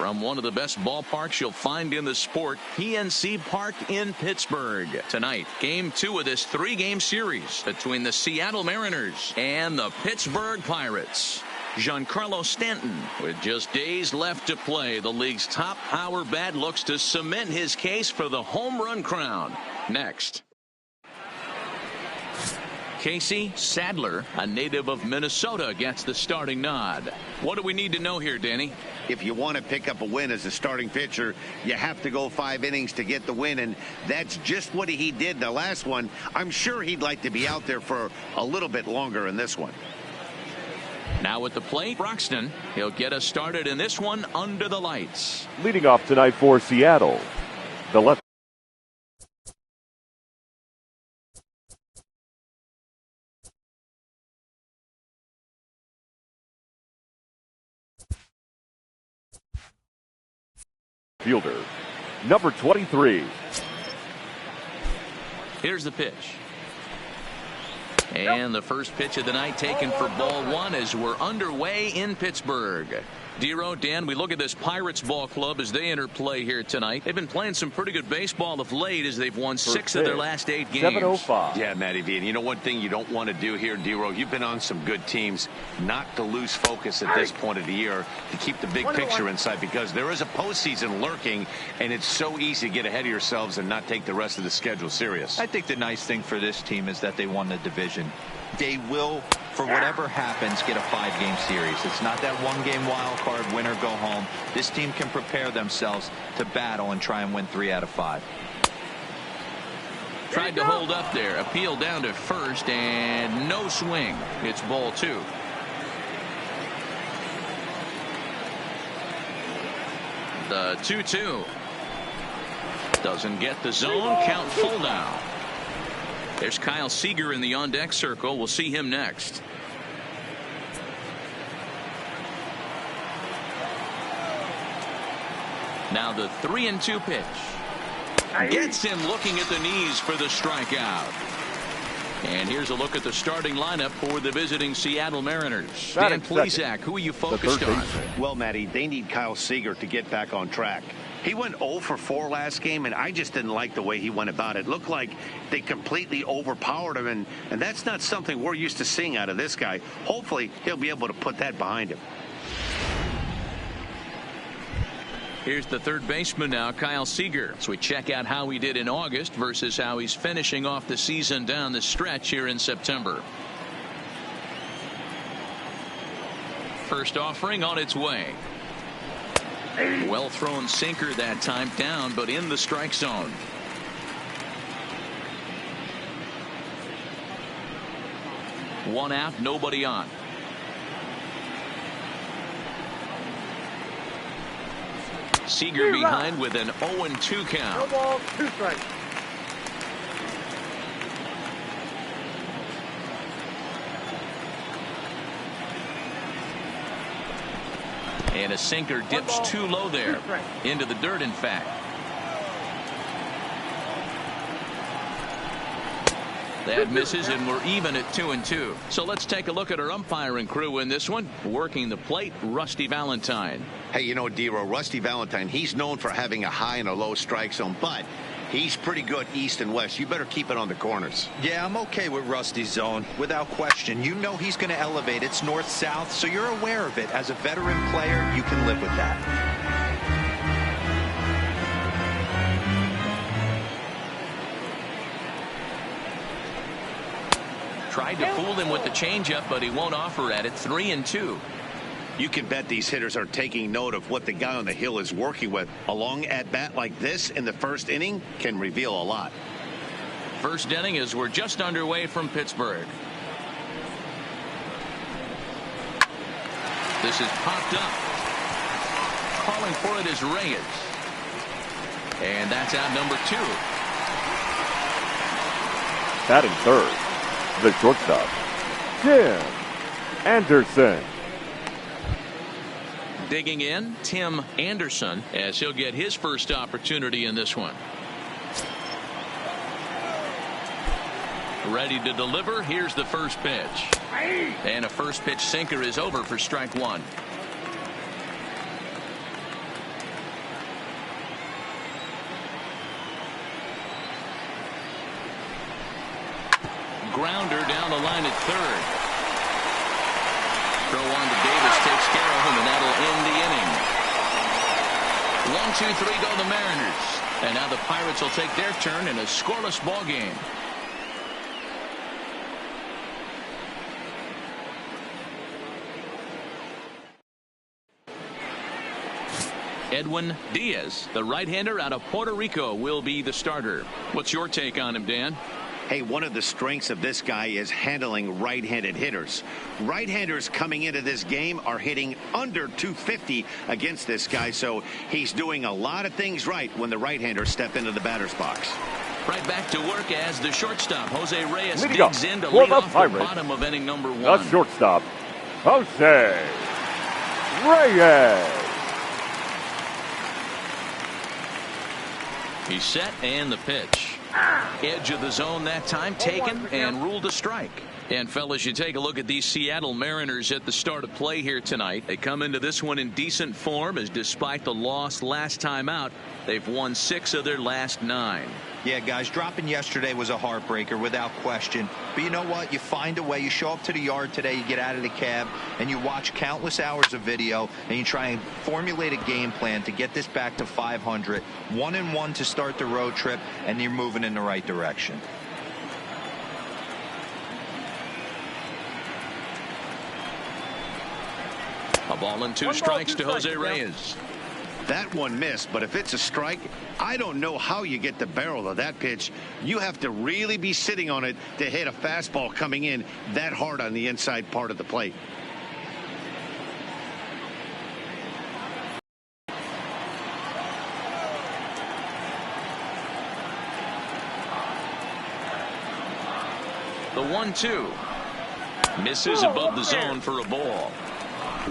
from one of the best ballparks you'll find in the sport, PNC Park in Pittsburgh. Tonight, Game 2 of this 3-game series between the Seattle Mariners and the Pittsburgh Pirates. Giancarlo Stanton, with just days left to play, the league's top power bat, looks to cement his case for the home run crown. Next. Casey Sadler, a native of Minnesota, gets the starting nod. What do we need to know here, Danny? If you want to pick up a win as a starting pitcher, you have to go 5 innings to get the win, and that's just what he did in the last one. I'm sure he'd like to be out there for a little bit longer in this one. Now at the plate, Broxton. He'll get us started in this one under the lights. Leading off tonight for Seattle, the left fielder, number 23. Here's the pitch. And the first pitch of the night taken for ball 1 as we're underway in Pittsburgh. Dero, Dan, we look at this Pirates ball club as they enter play here tonight. They've been playing some pretty good baseball of late as they've won 6 of their last 8 games. 705. Yeah, Matty V. And you know one thing you don't want to do here, Dero, you've been on some good teams, not to lose focus at this point of the year, to keep the big picture in sight, because there is a postseason lurking, and it's so easy to get ahead of yourselves and not take the rest of the schedule serious. I think the nice thing for this team is that they won the division. They will, for whatever happens, get a 5-game series. It's not that 1-game wild card, win or go home. This team can prepare themselves to battle and try and win 3 out of 5. Tried to hold up there. Appeal down to first, and no swing. It's ball 2. The 2-2. Doesn't get the zone. Count full now. There's Kyle Seager in the on-deck circle. We'll see him next. Now the 3-2 pitch. Gets him looking at the knees for the strikeout. And here's a look at the starting lineup for the visiting Seattle Mariners. Dan Plesac, who are you focused on? Well, Matty, they need Kyle Seager to get back on track. He went 0 for 4 last game, and I just didn't like the way he went about it. Looked like they completely overpowered him, and that's not something we're used to seeing out of this guy. Hopefully, he'll be able to put that behind him. Here's the third baseman now, Kyle Seager. So we check out how he did in August versus how he's finishing off the season down the stretch here in September. First offering on its way. Well thrown sinker that time, down but in the strike zone. One out, nobody on. Seager behind with an 0-2 count. No ball, 2 strikes. And a sinker dips too low there. Into the dirt, in fact. That misses, and we're even at 2-2. So let's take a look at our umpiring crew in this one. Working the plate, Rusty Valentine. Hey, you know, Dero, Rusty Valentine, he's known for having a high and a low strike zone, but he's pretty good east and west. You better keep it on the corners. Yeah, I'm okay with Rusty's zone, without question. You know he's going to elevate. It's north-south, so you're aware of it. As a veteran player, you can live with that. Tried to fool him with the changeup, but he won't offer at it. 3-2. You can bet these hitters are taking note of what the guy on the hill is working with. A long at-bat like this in the first inning can reveal a lot. First inning as we're just underway from Pittsburgh. This is popped up. Calling for it is Reyes. And that's out number 2. Batting third, the shortstop, Tim Anderson. Digging in, Tim Anderson, as he'll get his first opportunity in this one. Ready to deliver. Here's the first pitch. And a first pitch sinker is over for strike 1. grounder down the line at third. Throw on to Davis takes care of him, and that'll end the inning. 1-2-3 go the Mariners. And now the Pirates will take their turn in a scoreless ball game. Edwin Diaz, the right-hander out of Puerto Rico, will be the starter. What's your take on him, Dan? Hey, one of the strengths of this guy is handling right-handed hitters. Right-handers coming into this game are hitting under 250 against this guy, so he's doing a lot of things right when the right-handers step into the batter's box. Right back to work as the shortstop, Jose Reyes, Leading digs up in to for lead the off the Pirates, bottom of inning number 1. The shortstop, Jose Reyes. He's set, and the pitch. Edge of the zone that time taken and ruled a strike. And fellas, you take a look at these Seattle Mariners at the start of play here tonight. They come into this one in decent form, as despite the loss last time out, they've won 6 of their last 9. Yeah, guys, dropping yesterday was a heartbreaker without question. But you know what? You find a way. You show up to the yard today, you get out of the cab, and you watch countless hours of video, and you try and formulate a game plan to get this back to 500. 1-1 to start the road trip, and you're moving in the right direction. A ball and 2 strikes to Jose Reyes. That one missed, but if it's a strike, I don't know how you get the barrel of that pitch. You have to really be sitting on it to hit a fastball coming in that hard on the inside part of the plate. The 1-2 misses above the zone for a ball.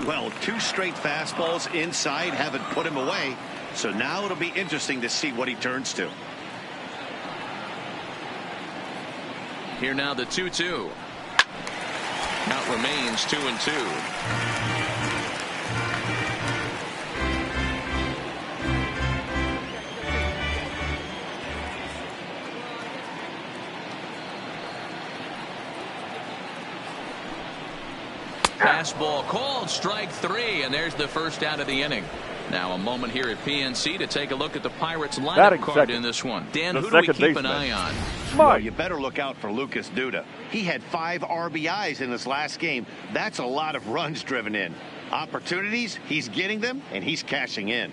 Well, 2 straight fastballs inside haven't put him away. So now it'll be interesting to see what he turns to. Here now the 2-2. Count remains 2-2. Fastball called, strike 3, and there's the first out of the inning. Now a moment here at PNC to take a look at the Pirates lineup card in this one. Dan, who do we keep an eye on? Well, you better look out for Lucas Duda. He had 5 RBIs in his last game. That's a lot of runs driven in. Opportunities, he's getting them, and he's cashing in.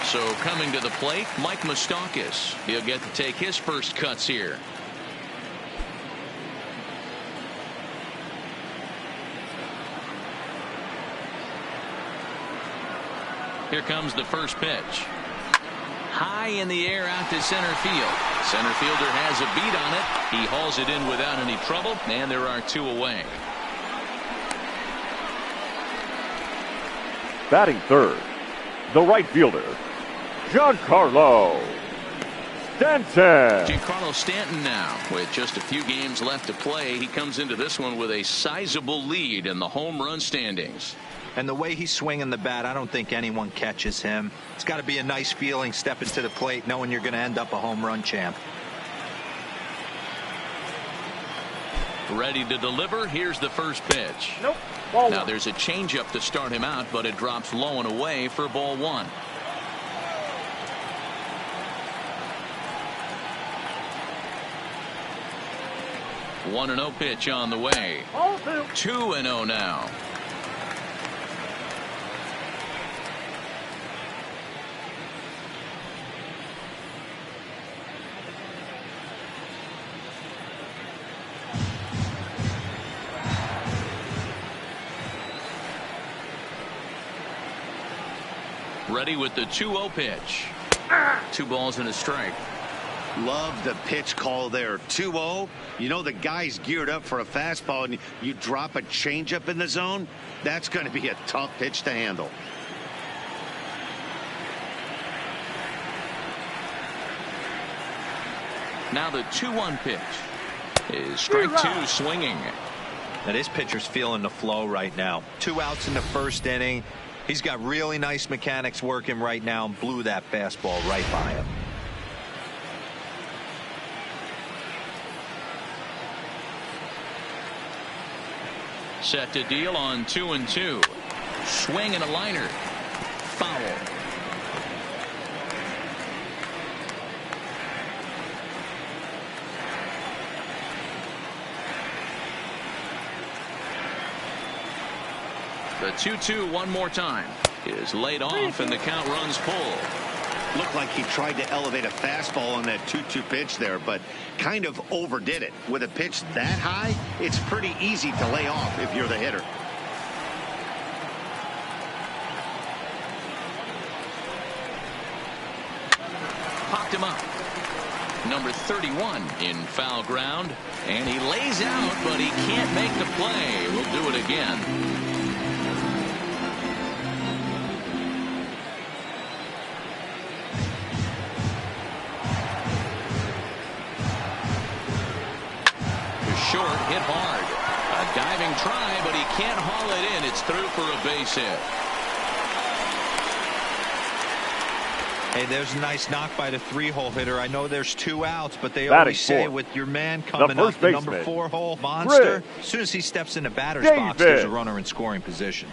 So coming to the plate, Mike Moustakas. He'll get to take his first cuts here. Here comes the first pitch. High in the air out to center field. Center fielder has a beat on it. He hauls it in without any trouble, and there are 2 away. Batting third, the right fielder, Giancarlo Stanton. Giancarlo Stanton now with just a few games left to play. He comes into this one with a sizable lead in the home run standings. And the way he's swinging the bat, I don't think anyone catches him. It's got to be a nice feeling stepping to the plate knowing you're going to end up a home run champ. Ready to deliver. Here's the first pitch. Nope. Now there's a changeup to start him out, but it drops low and away for ball 1. One 1-0 pitch on the way. 2-0 now. Ready with the 2-0 pitch. 2 balls and a strike. Love the pitch call there. 2-0. You know the guy's geared up for a fastball, and you drop a changeup in the zone. That's going to be a tough pitch to handle. Now the 2-1 pitch is strike 2, swinging. Now this pitcher's feeling the flow right now. 2 outs in the first inning. He's got really nice mechanics working right now and blew that fastball right by him. Set to deal on 2-2. Swing and a liner. Foul. The 2-2 one more time is laid off and the count runs full. Looked like he tried to elevate a fastball on that 2-2 pitch there, but kind of overdid it. With a pitch that high, it's pretty easy to lay off if you're the hitter. Popped him up. Number 31 in foul ground, and he lays out, but he can't make the play. We'll do it again. Short, hit hard. A diving try, but he can't haul it in. It's through for a base hit. Hey, there's a nice knock by the 3-hole hitter. I know there's 2 outs, but they Batting always say fourth, with your man coming up, the number 4-hole monster, as soon as he steps in the batter's box, there's a runner in scoring position.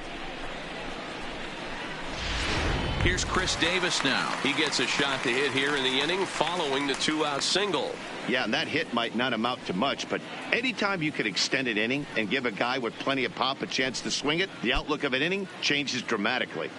Here's Chris Davis now. He gets a shot to hit here in the inning following the 2-out single. Yeah, and that hit might not amount to much, but anytime you can extend an inning and give a guy with plenty of pop a chance to swing it, the outlook of an inning changes dramatically.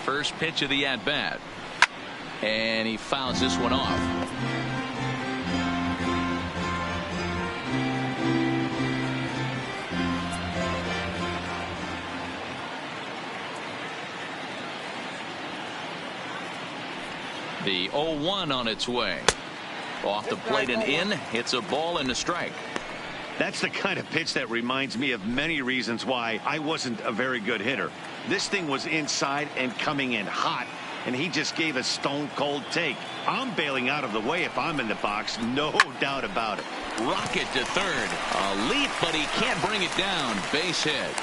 First pitch of the at-bat. And he fouls this one off. The 0-1 on its way. Off the plate and in. Hits a ball and a strike. That's the kind of pitch that reminds me of many reasons why I wasn't a very good hitter. This thing was inside and coming in hot, and he just gave a stone-cold take. I'm bailing out of the way if I'm in the box, no doubt about it. Rocket to third. A leap, but he can't bring it down. Base hit.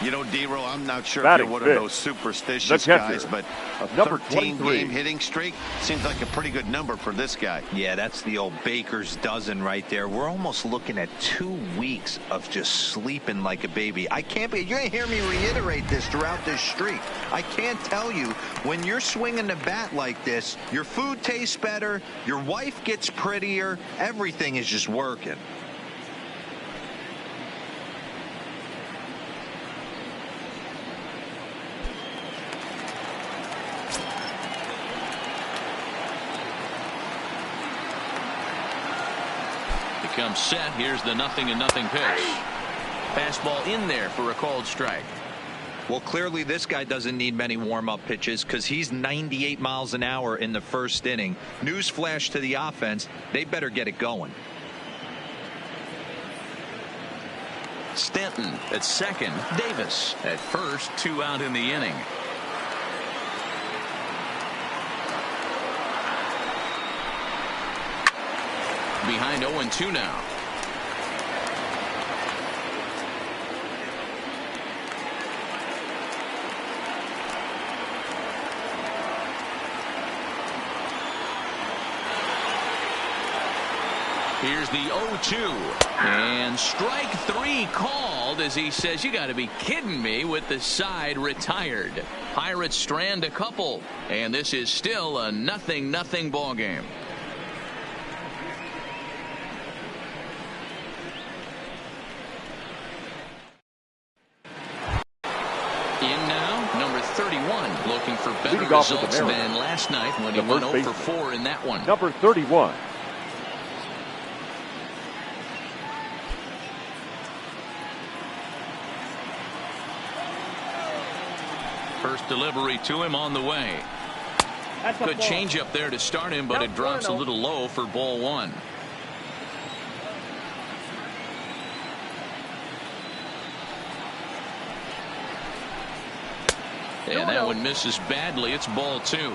You know, D-Row, I'm not sure Batting if you're one of those superstitious guys, but a 13-game hitting streak seems like a pretty good number for this guy. Yeah, that's the old baker's dozen right there. We're almost looking at 2 weeks of just sleeping like a baby. I can't be. You're going to hear me reiterate this throughout this streak. I can't tell you, when you're swinging the bat like this, your food tastes better, your wife gets prettier, everything is just working. Comes set. Here's the 0-0 pitch. Fastball in there for a called strike. Well, clearly this guy doesn't need many warm-up pitches because he's 98 miles an hour in the first inning. Newsflash to the offense, they better get it going. Stanton at second. Davis at first. 2 out in the inning. Behind 0-2 now. Here's the 0-2. And strike 3 called as he says, you got to be kidding me, with the side retired. Pirates strand a couple. And this is still a 0-0 ball game. Looking for better results than last night when he went 0 for 4 in that one. Number 31. First delivery to him on the way. Good change up there to start him, but it drops a little low for ball 1. And that one misses badly. It's ball 2.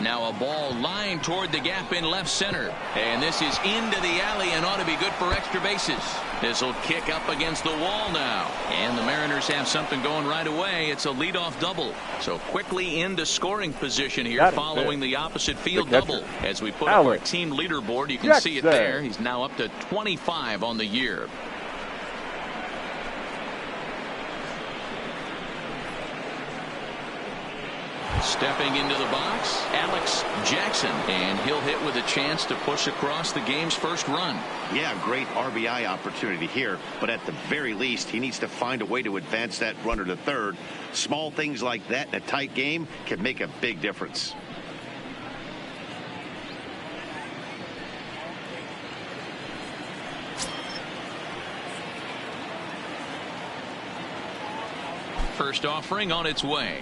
Now a ball lined toward the gap in left center. And this is into the alley and ought to be good for extra bases. This will kick up against the wall now. And the Mariners have something going right away. It's a leadoff double. So quickly into scoring position here following the opposite field double. As we put up our team leaderboard, you can see it there. He's now up to 25 on the year. Stepping into the box, Alex Jackson, and he'll hit with a chance to push across the game's first run. Yeah, great RBI opportunity here, but at the very least, he needs to find a way to advance that runner to third. Small things like that in a tight game can make a big difference. First offering on its way.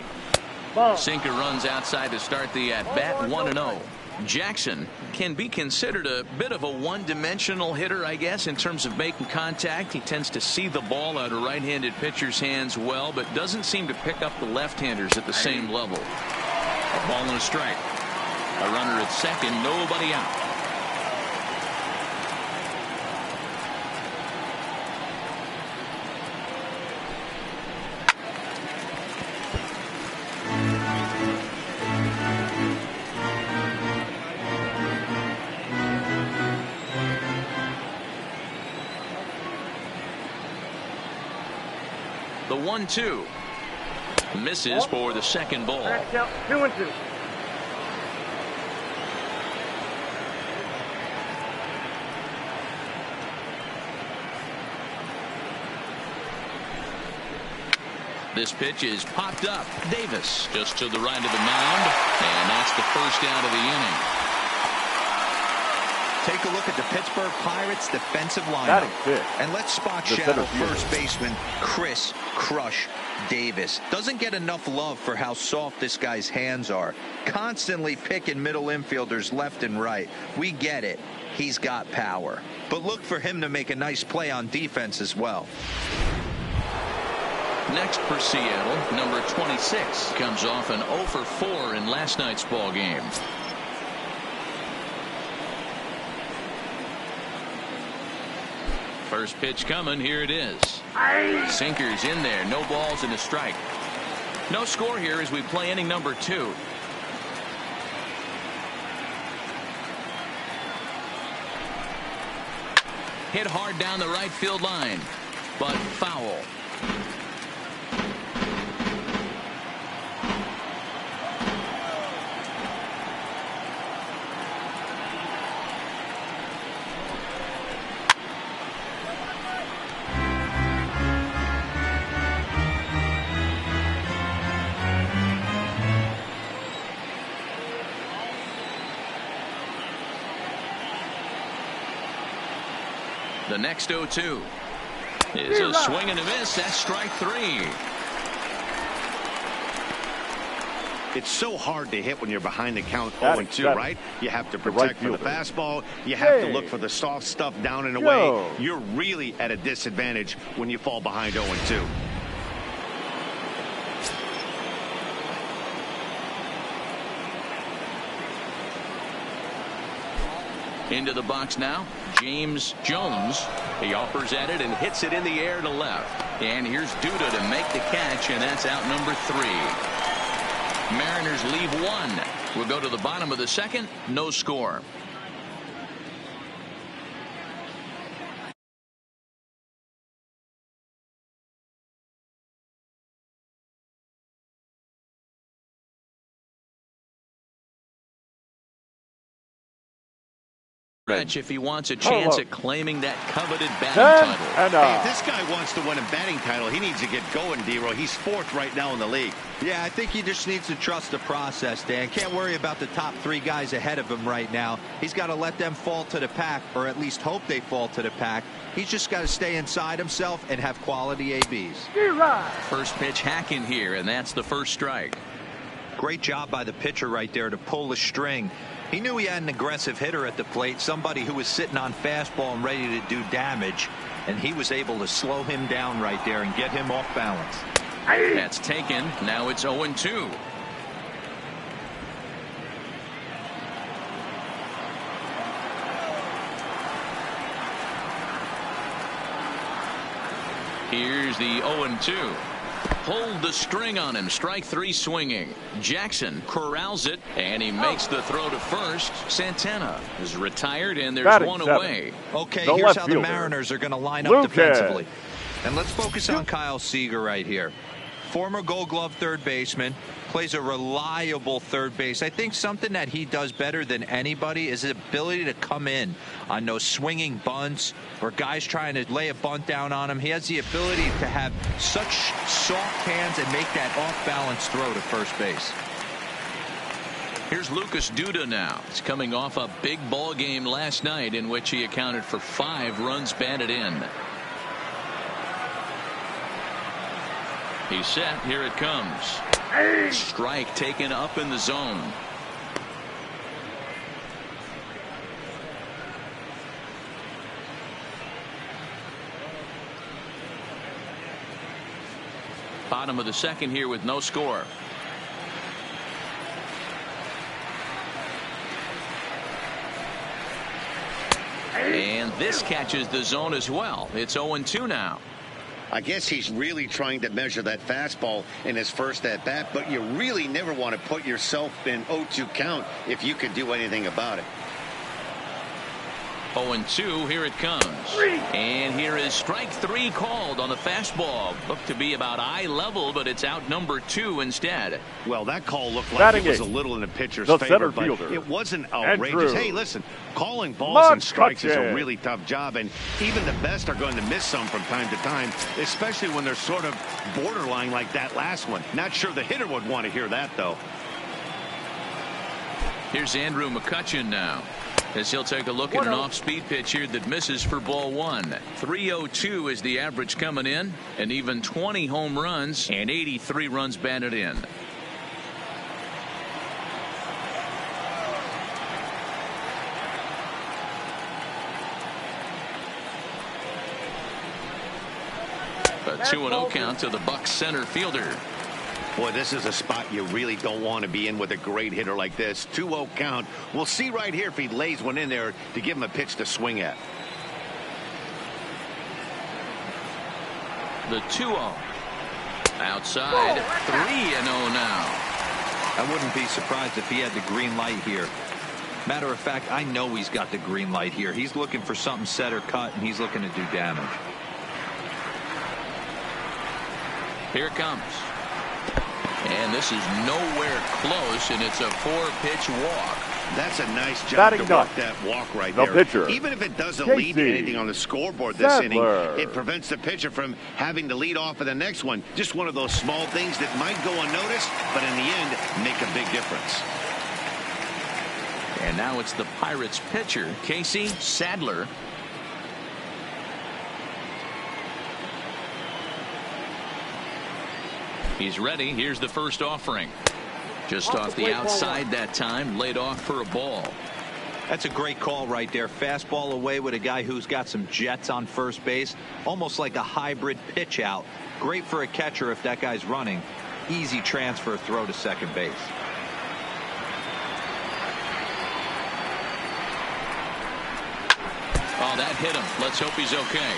Sinker runs outside to start the at-bat, 1-0. Jackson can be considered a bit of a one-dimensional hitter, I guess, in terms of making contact. He tends to see the ball out of right-handed pitcher's hands well, but doesn't seem to pick up the left-handers at the same level. A ball and a strike. A runner at second, nobody out. The 1-2 misses for the second ball. 2-2. This pitch is popped up. Davis just to the right of the mound, and that's the first out of the inning. Take a look at the Pittsburgh Pirates defensive lineup. And let's spot shadow first baseman Chris Crush Davis. Doesn't get enough love for how soft this guy's hands are. Constantly picking middle infielders left and right. We get it. He's got power. But look for him to make a nice play on defense as well. Next for Seattle, number 26 comes off an 0 for 4 in last night's ball game. First pitch coming. Here it is. Sinkers in there. No balls and a strike. No score here as we play inning number 2. Hit hard down the right field line, but foul. The next 0-2 is a swing and a miss. That's strike 3. It's so hard to hit when you're behind the count 0-2, right? You have to protect for the fastball. You have to look for the soft stuff down and away. You're really at a disadvantage when you fall behind 0-2. Into the box now, James Jones. He offers at it and hits it in the air to left. And here's Duda to make the catch, and that's out number 3. Mariners leave 1. We'll go to the bottom of the second. No score. If he wants a chance at claiming that coveted batting title. Hey, if this guy wants to win a batting title, he needs to get going, D-Roy. He's 4th right now in the league. Yeah, I think he just needs to trust the process, Dan. Can't worry about the top 3 guys ahead of him right now. He's got to let them fall to the pack, or at least hope they fall to the pack. He's just got to stay inside himself and have quality ABs. First pitch hacking here, and that's the first strike. Great job by the pitcher right there to pull the string. He knew he had an aggressive hitter at the plate, somebody who was sitting on fastball and ready to do damage, and he was able to slow him down right there and get him off balance. That's taken. Now it's 0-2. Here's the 0-2. Hold the string on him. Strike three swinging. Jackson corrals it, and he makes the throw to first. Santana is retired, and there's Batting one seven. away. Okay, The here's left how the fielder, Mariners are going to line up Lucas. defensively. And let's focus on Kyle Seager right here. Former Gold Glove third baseman, plays a reliable third base. I think something that he does better than anybody is his ability to come in on those swinging bunts or guys trying to lay a bunt down on him. He has the ability to have such soft hands and make that off-balance throw to first base. Here's Lucas Duda now. He's coming off a big ball game last night in which he accounted for 5 runs batted in. He's set. Here it comes. Strike taken up in the zone. Bottom of the second here with no score. And this catches the zone as well. It's 0-2 now. I guess he's really trying to measure that fastball in his first at bat, but you really never want to put yourself in 0-2 count if you can do anything about it. 0-2, here it comes. And here is strike 3 called on the fastball. Looked to be about eye level, but it's out number 2 instead. Well, that call looked like Batting it was a eighth, little in the pitcher's the favor, center but fielder, it wasn't outrageous. Andrew Hey, listen, calling balls and strikes is a McCutchen. really tough job, and even the best are going to miss some from time to time, especially when they're sort of borderline like that last one. Not sure the hitter would want to hear that, though. Here's Andrew McCutchen now, as he'll take a look at an off-speed pitch here that misses for ball 1. 302 is the average coming in, and even 20 home runs and 83 runs batted in. A 2-0 count to the Bucs center fielder. Boy, this is a spot you really don't want to be in with a great hitter like this. 2-0 count. We'll see right here if he lays one in there to give him a pitch to swing at. The 2-0. Outside. 3-0 now. I wouldn't be surprised if he had the green light here. Matter of fact, I know he's got the green light here. He's looking for something set or cut, and he's looking to do damage. Here it comes. And this is nowhere close, and it's a 4-pitch walk. That's a nice job Batting to work ninth, that walk right the there. pitcher, Even if it doesn't Casey lead to anything on the scoreboard this Sadler. inning, it prevents the pitcher from having to lead off of the next one. Just one of those small things that might go unnoticed, but in the end, make a big difference. And now it's the Pirates pitcher, Casey Sadler. He's ready. Here's the first offering. Just off the outside that time, laid off for a ball. That's a great call right there. Fastball away with a guy who's got some jets on first base. Almost like a hybrid pitch out. Great for a catcher if that guy's running. Easy transfer throw to second base. Oh, that hit him. Let's hope he's okay.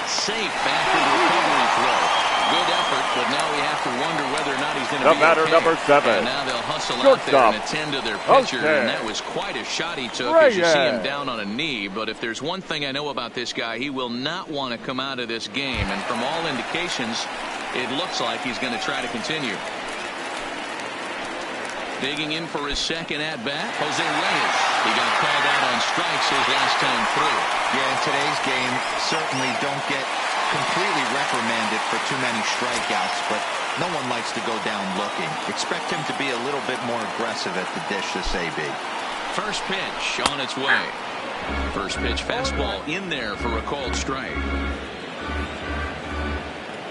Safe after the recovery throw. Good effort, but now we have to wonder whether or not he's going to be batter okay. number 7. And now they'll hustle out there and Shortstop, attend to their pitcher, Jose and that was quite a shot he took as you see him Reyes. down on a knee. But if there's one thing I know about this guy, he will not want to come out of this game. And from all indications, it looks like he's going to try to continue. Digging in for his second at-bat, Jose Reyes. He got called out on strikes his last time through. Yeah, in today's game, certainly don't get completely reprimanded for too many strikeouts, but no one likes to go down looking. Expect him to be a little bit more aggressive at the dish this AB. First pitch on its way. First pitch fastball in there for a called strike.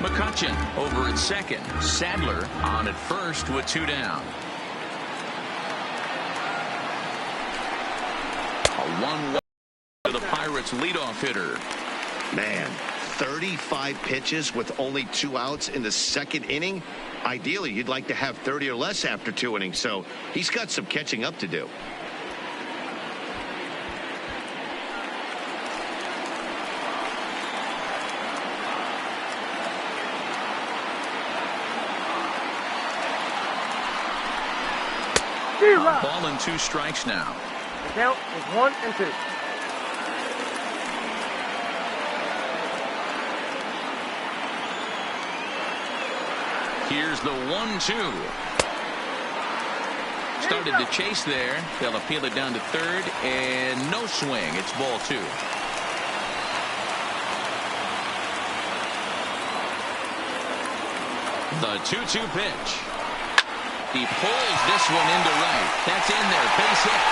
McCutchen over at second. Sadler on at first with 2 down. 1-1 to the Pirates leadoff hitter. Man, 35 pitches with only 2 outs in the second inning. Ideally, you'd like to have 30 or less after 2 innings, so he's got some catching up to do. Ball and 2 strikes now. The count is 1-2. Here's the 1-2. Started to chase there. They'll appeal it down to third, and no swing. It's ball 2. The 2-2 pitch. He pulls this one into right. That's in there. Base hit.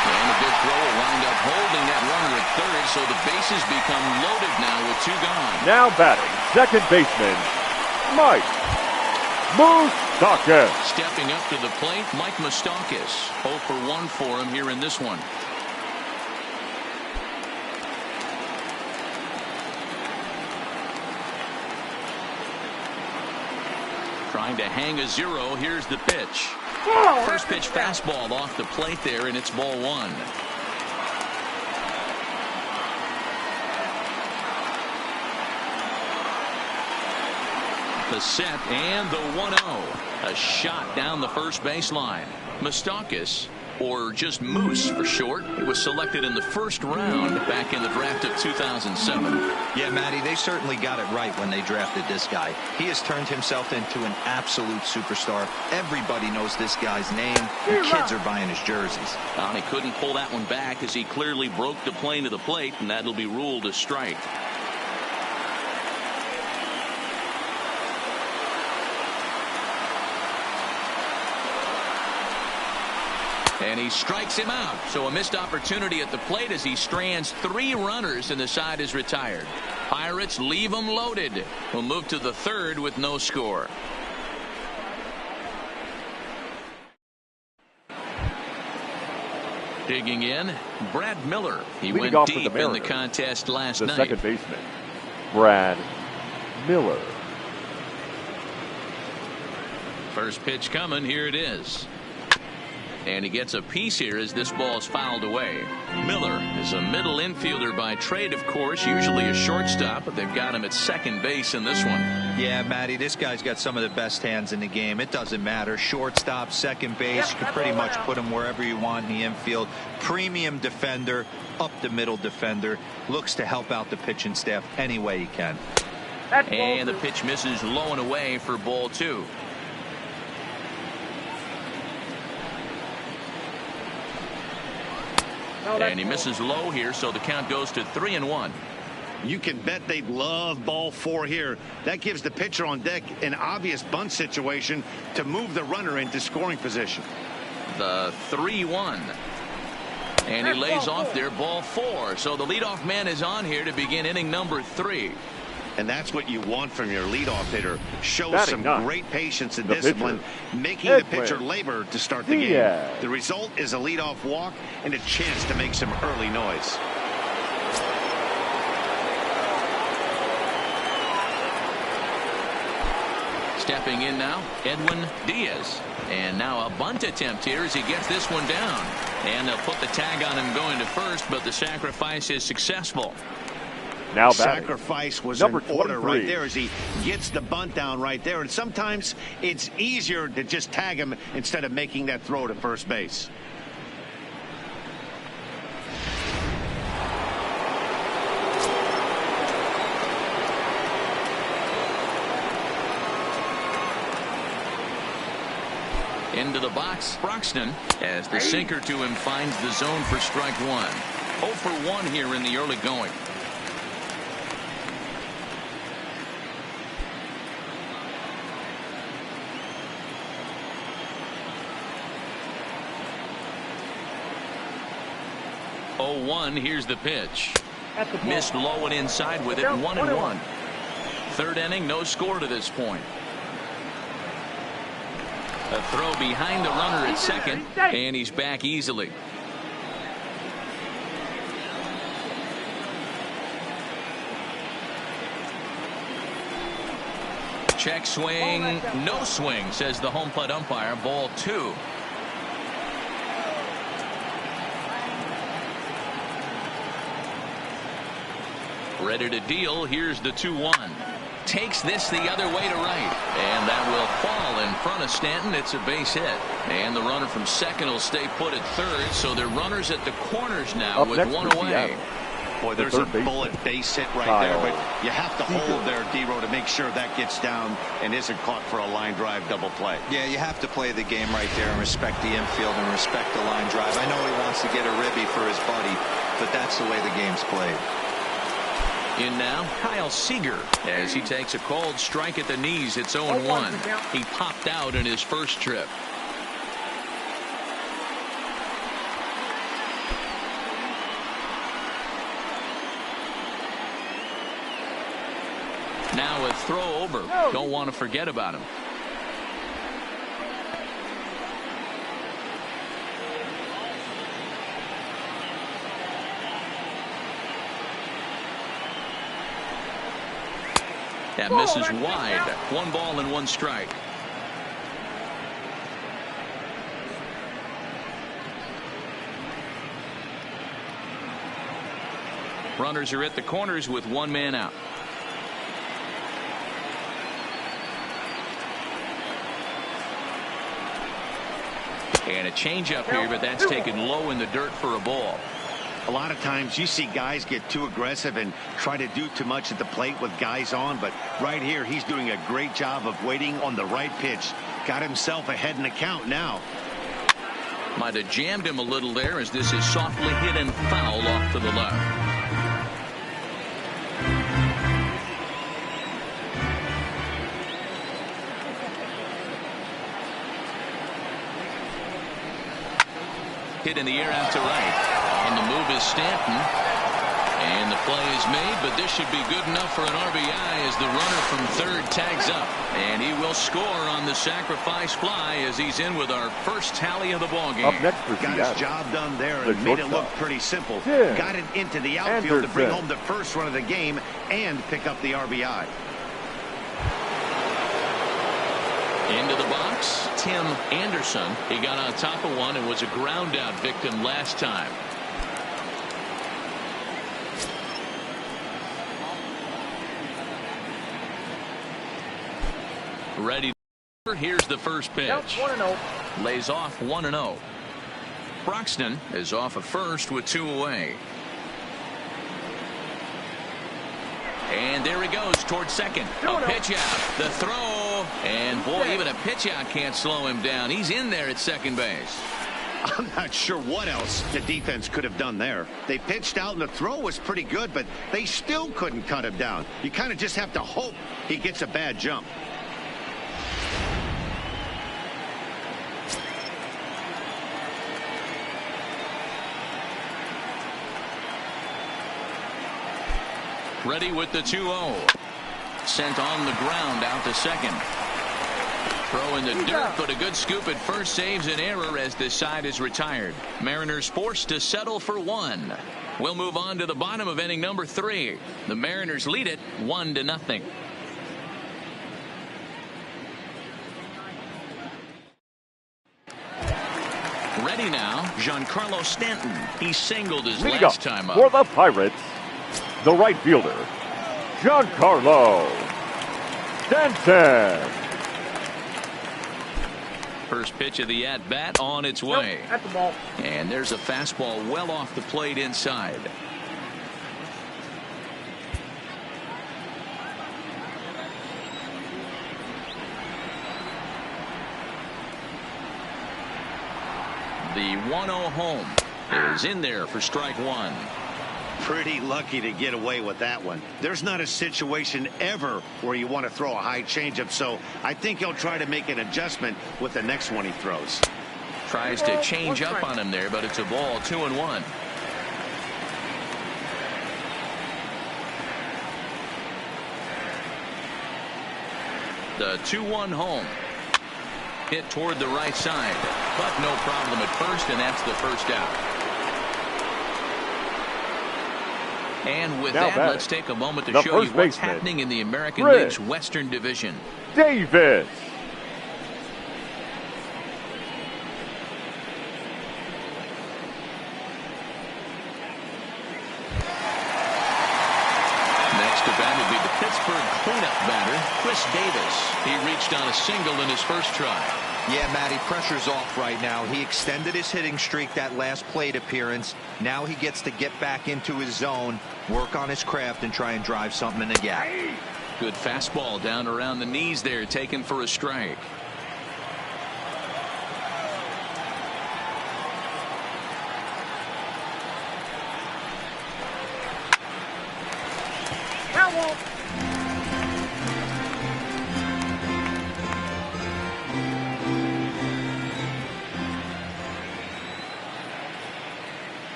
And a good throw will wind up holding that runner at third, so the bases become loaded now with 2 gone. Now batting, second baseman, Mike Moustakas. Stepping up to the plate, Mike Moustakas. 0 for 1 for him here in this one. Trying to hang a 0. Here's the pitch. First pitch fastball off the plate there, and it's ball 1. The set and the 1-0. A shot down the first baseline. Moustakas, or just Moose for short, was selected in the first round back in the draft of 2007. Yeah, Matty, they certainly got it right when they drafted this guy. He has turned himself into an absolute superstar. Everybody knows this guy's name. The kids are buying his jerseys. And he couldn't pull that one back as he clearly broke the plane to the plate, and that'll be ruled a strike. And he strikes him out. So a missed opportunity at the plate as he strands 3 runners and the side is retired. Pirates leave them loaded. We'll move to the third with no score. Digging in, Brad Miller. He went deep in the contest last night. The second baseman, Brad Miller. First pitch coming. Here it is. And he gets a piece here as this ball is fouled away. Miller is a middle infielder by trade, of course, usually a shortstop, but they've got him at second base in this one. Yeah, Matty, this guy's got some of the best hands in the game. It doesn't matter. Shortstop, second base, you can pretty much put him wherever you want in the infield. Premium defender, up the middle defender, looks to help out the pitching staff any way he can. And the pitch misses low and away for ball 2. And he misses low here, so the count goes to 3-1. You can bet they'd love ball 4 here. That gives the pitcher on deck an obvious bunt situation to move the runner into scoring position. The 3-1. And he lays off there, ball 4. So the leadoff man is on here to begin inning number 3. And that's what you want from your leadoff hitter. Show some great patience and discipline, making the pitcher labor to start the game. The result is a leadoff walk and a chance to make some early noise. Stepping in now, Edwin Diaz. And now a bunt attempt here as he gets this one down. And they'll put the tag on him going to first, but the sacrifice is successful. Now sacrifice was in order right there as he gets the bunt down right there. And sometimes it's easier to just tag him instead of making that throw to first base. Into the box, Broxton, as the sinker to him finds the zone for strike 1. 0 for 1 here in the early going. Here's the pitch. Missed low and inside with it. 1-1. Third inning, no score to this point. A throw behind the runner at second, and he's back easily. Check swing, no swing, says the home plate umpire. Ball 2. Ready to deal. Here's the 2-1. Takes this the other way to right. And that will fall in front of Stanton. It's a base hit. And the runner from second will stay put at third. So they're runners at the corners now with one away. Boy, there's a bullet base hit right there, but you have to hold there, D-Row, to make sure that gets down and isn't caught for a line drive double play. Yeah, you have to play the game right there and respect the infield and respect the line drive. I know he wants to get a ribby for his buddy, but that's the way the game's played. In now, Kyle Seager, as he takes a cold strike at the knees. It's 0-1. He popped out in his first trip. Now a throw over. Don't want to forget about him. That misses wide. 1 ball and 1 strike. Runners are at the corners with 1 man out. And a changeup here, but that's taken low in the dirt for a ball. A lot of times you see guys get too aggressive and try to do too much at the plate with guys on, but right here he's doing a great job of waiting on the right pitch. Got himself ahead in the count now. Might have jammed him a little there as this is softly hit and foul off to the left. Hit in the air out to right. And the move is Stanton. And the play is made, but this should be good enough for an RBI as the runner from third tags up. And he will score on the sacrifice fly as he's in with our first tally of the ballgame. Up next for Got his job done there and made it look pretty simple. Yeah. Got it into the outfield to bring home the first run of the game and pick up the RBI. Into the box, Tim Anderson. He got on top of one and was a ground out victim last time. Ready. Here's the first pitch. 1-0. Lays off 1-0. Broxton is off at first with 2 away. And there he goes towards second. A pitch out. The throw. And boy, even a pitch out can't slow him down. He's in there at second base. I'm not sure what else the defense could have done there. They pitched out and the throw was pretty good, but they still couldn't cut him down. You kind of just have to hope he gets a bad jump. Ready with the 2-0. Sent on the ground out to second. Throw in the dirt, but a good scoop at first saves an error as this side is retired. Mariners forced to settle for 1. We'll move on to the bottom of inning number 3. The Mariners lead it 1-0. Ready now, Giancarlo Stanton. He singled his last time up. For the Pirates, the right fielder, Giancarlo Stanton. First pitch of the at-bat on its way. At the ball. And there's a fastball well off the plate inside. The 1-0 home is in there for strike 1. Pretty lucky to get away with that one. There's not a situation ever where you want to throw a high changeup, so I think he'll try to make an adjustment with the next one he throws. Tries to change up on him there, but it's a ball. 2-1. The 2-1 home. Hit toward the right side, but no problem at first, and that's the first out. And with Now that, batting, let's take a moment to the show you first what's baseman, happening in the American Chris League's Western Division. Davis. Next to bat will be the Pittsburgh cleanup batter, Chris Davis. He reached on a single in his first try. Yeah, Matty, pressure's off right now. He extended his hitting streak that last plate appearance. Now he gets to get back into his zone, work on his craft, and try and drive something in the gap. Good fastball down around the knees there, taken for a strike. Now walk.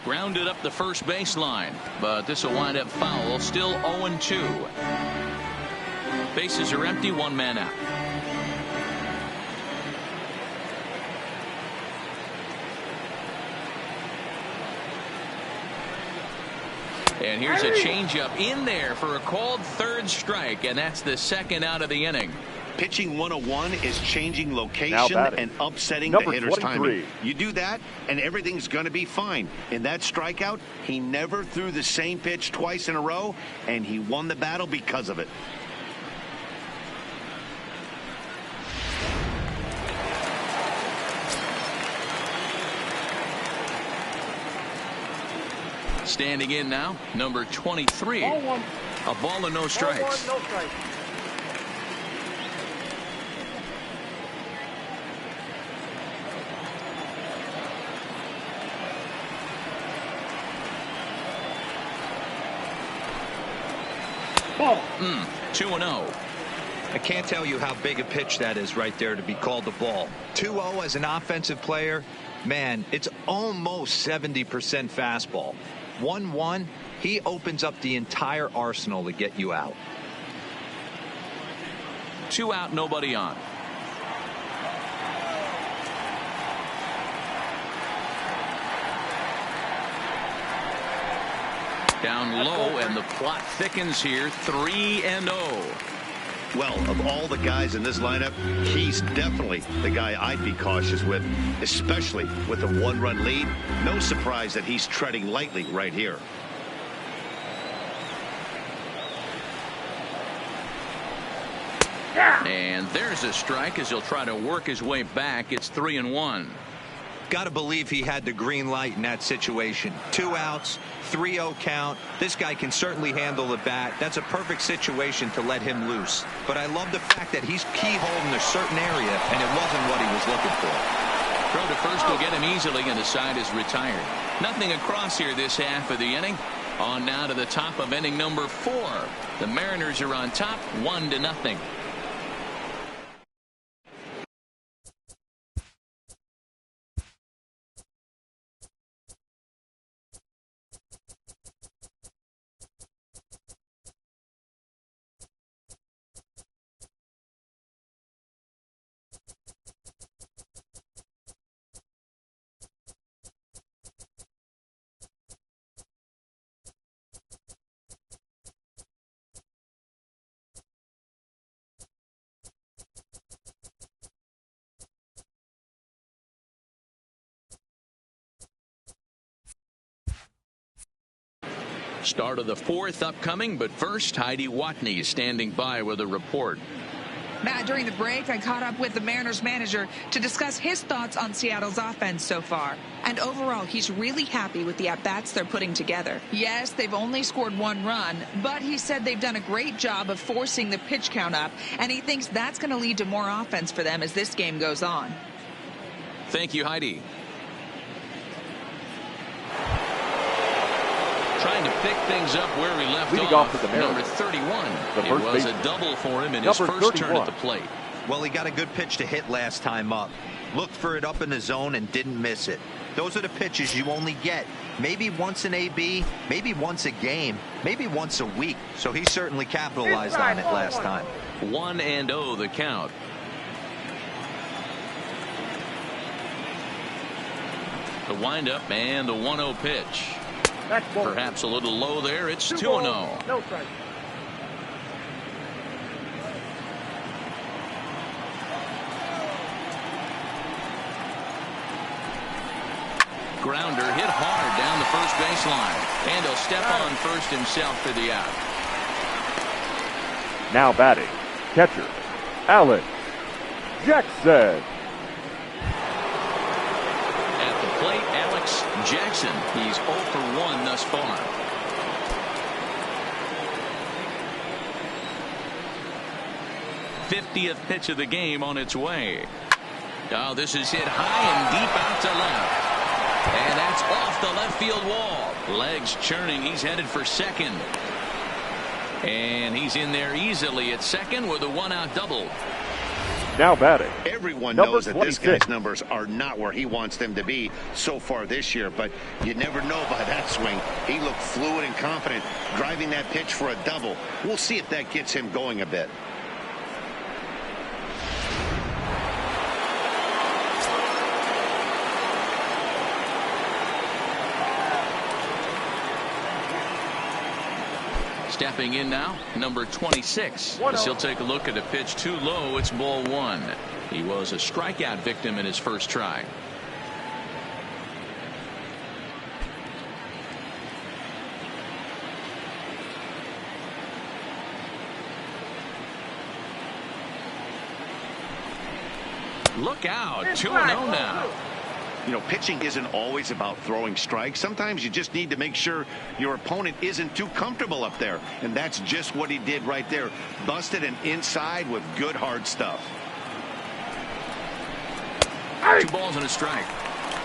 Grounded up the first baseline, but this will wind up foul. Still 0-2. Bases are empty, one man out. And here's a changeup in there for a called third strike, and that's the second out of the inning. Pitching 101 is changing location and upsetting the hitter's timing. You do that, and everything's going to be fine. In that strikeout, he never threw the same pitch twice in a row, and he won the battle because of it. Standing in now, number 23. Ball one. A ball and no strikes. Ball one, no strikes. Ball. 2-0. I can't tell you how big a pitch that is right there to be called a ball. 2-0 as an offensive player, man, it's almost 70% fastball. 1-1, he opens up the entire arsenal to get you out. 2 out, nobody on. Down low, and the plot thickens here. 3-0. Well, of all the guys in this lineup, he's definitely the guy I'd be cautious with, especially with a 1-run lead. No surprise that he's treading lightly right here. And there's a strike as he'll try to work his way back. It's 3-1. Got to believe he had the green light in that situation. 2 outs, 3-0 count. This guy can certainly handle the bat. That's a perfect situation to let him loose. But I love the fact that he's keyholing a certain area, and it wasn't what he was looking for. Throw to first will get him easily, and the side is retired. Nothing across here this half of the inning. On now to the top of inning number 4. The Mariners are on top, 1-0. Start of the 4th upcoming, but first, Heidi Watney is standing by with a report. Matt, during the break, I caught up with the Mariners manager to discuss his thoughts on Seattle's offense so far. And overall, he's really happy with the at-bats they're putting together. Yes, they've only scored 1 run, but he said they've done a great job of forcing the pitch count up, and he thinks that's going to lead to more offense for them as this game goes on. Thank you, Heidi. Trying to pick things up where he left off with the number 31. It was a double for him in his first turn at the plate. Well, he got a good pitch to hit last time up. Looked for it up in the zone and didn't miss it. Those are the pitches you only get maybe once in AB, maybe once a game, maybe once a week. So he certainly capitalized on it last time. 1-0 the count. The windup and the 1-0 pitch. That's ball. Perhaps a little low there. It's 2-0. No strike. Grounder hit hard down the first baseline. And he'll step on first himself for the out. Now batting, catcher, Alex Jackson. At the plate, Alex Jackson. He's 0 for 1 thus far. '50th pitch of the game on its way. Oh, this is hit high and deep out to left. And that's off the left field wall. Legs churning. He's headed for second. And he's in there easily at second with a 1-out double. Now batting. Everyone Number knows that this 26. guy's numbers are not where he wants them to be so far this year, but you never know by that swing. He looked fluid and confident driving that pitch for a double. We'll see if that gets him going a bit. Stepping in now, number 26. As he'll take a look at a pitch too low. It's ball 1. He was a strikeout victim in his first try. Look out, 2-0 now. You know, pitching isn't always about throwing strikes. Sometimes you just need to make sure your opponent isn't too comfortable up there. And that's just what he did right there. Busted an inside with good hard stuff. 2 balls and a strike.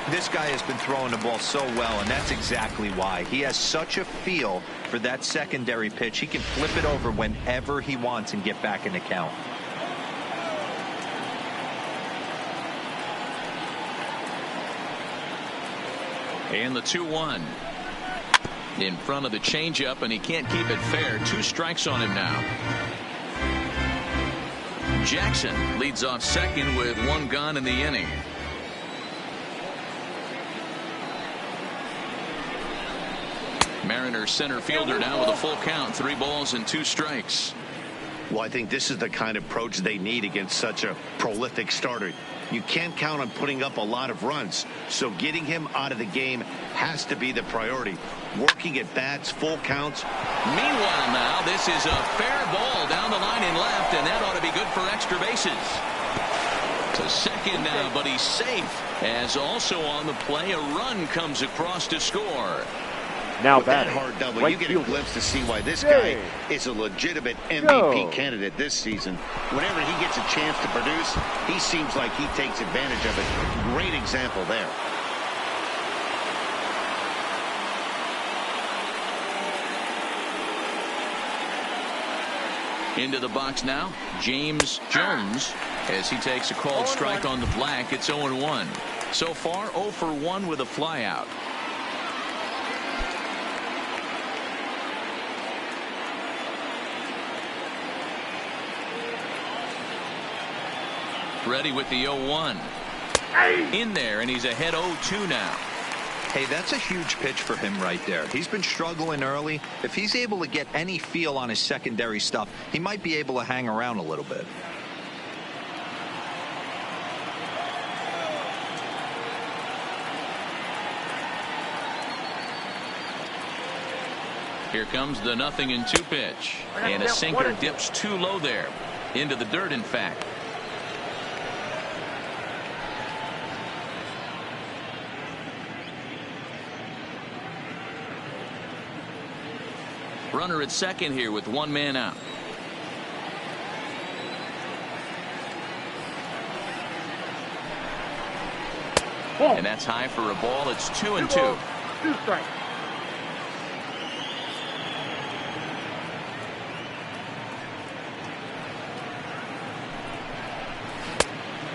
This guy has been throwing the ball so well, and that's exactly why. He has such a feel for that secondary pitch. He can flip it over whenever he wants and get back in the count. And the 2-1 in front of the changeup, and he can't keep it fair. 2 strikes on him now. Jackson leads off second with 1 gone in the inning. Mariners center fielder now with a full count. 3 balls and 2 strikes. Well, I think this is the kind of approach they need against such a prolific starter. You can't count on putting up a lot of runs, so getting him out of the game has to be the priority. Working at bats, full counts. Meanwhile now, this is a fair ball down the line in left, and that ought to be good for extra bases. To second now, but he's safe. As also on the play, a run comes across to score. Now With that batting, hard double, right you get a fielder, glimpse to see why this Jay. guy is a legitimate MVP Joe. candidate this season. Whenever he gets a chance to produce, he seems like he takes advantage of it. Great example there. Into the box now, James Jones, as he takes a called strike on the black. It's 0-1. So far, 0 for 1 with a flyout. Ready with the 0-1. In there, and he's ahead 0-2 now. Hey, that's a huge pitch for him right there. He's been struggling early. If he's able to get any feel on his secondary stuff, he might be able to hang around a little bit. Here comes the 0-2 pitch. And a sinker dips too low there. Into the dirt, in fact. Runner at second here with 1 man out. And that's high for a ball. It's 2-2. 2 strikes.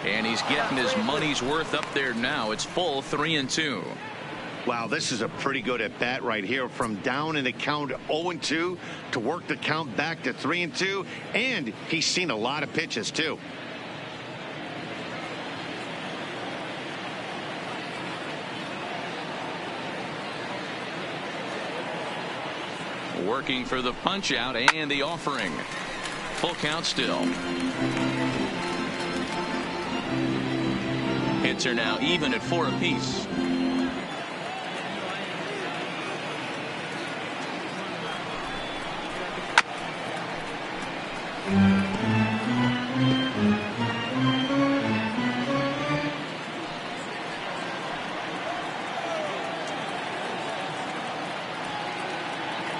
And he's getting his money's worth up there now. It's full 3-2. Wow, this is a pretty good at bat right here. From down in the count 0-2 to work the count back to 3-2. And he's seen a lot of pitches, too. Working for the punch out and the offering. Full count still. Hits are now even at 4 apiece.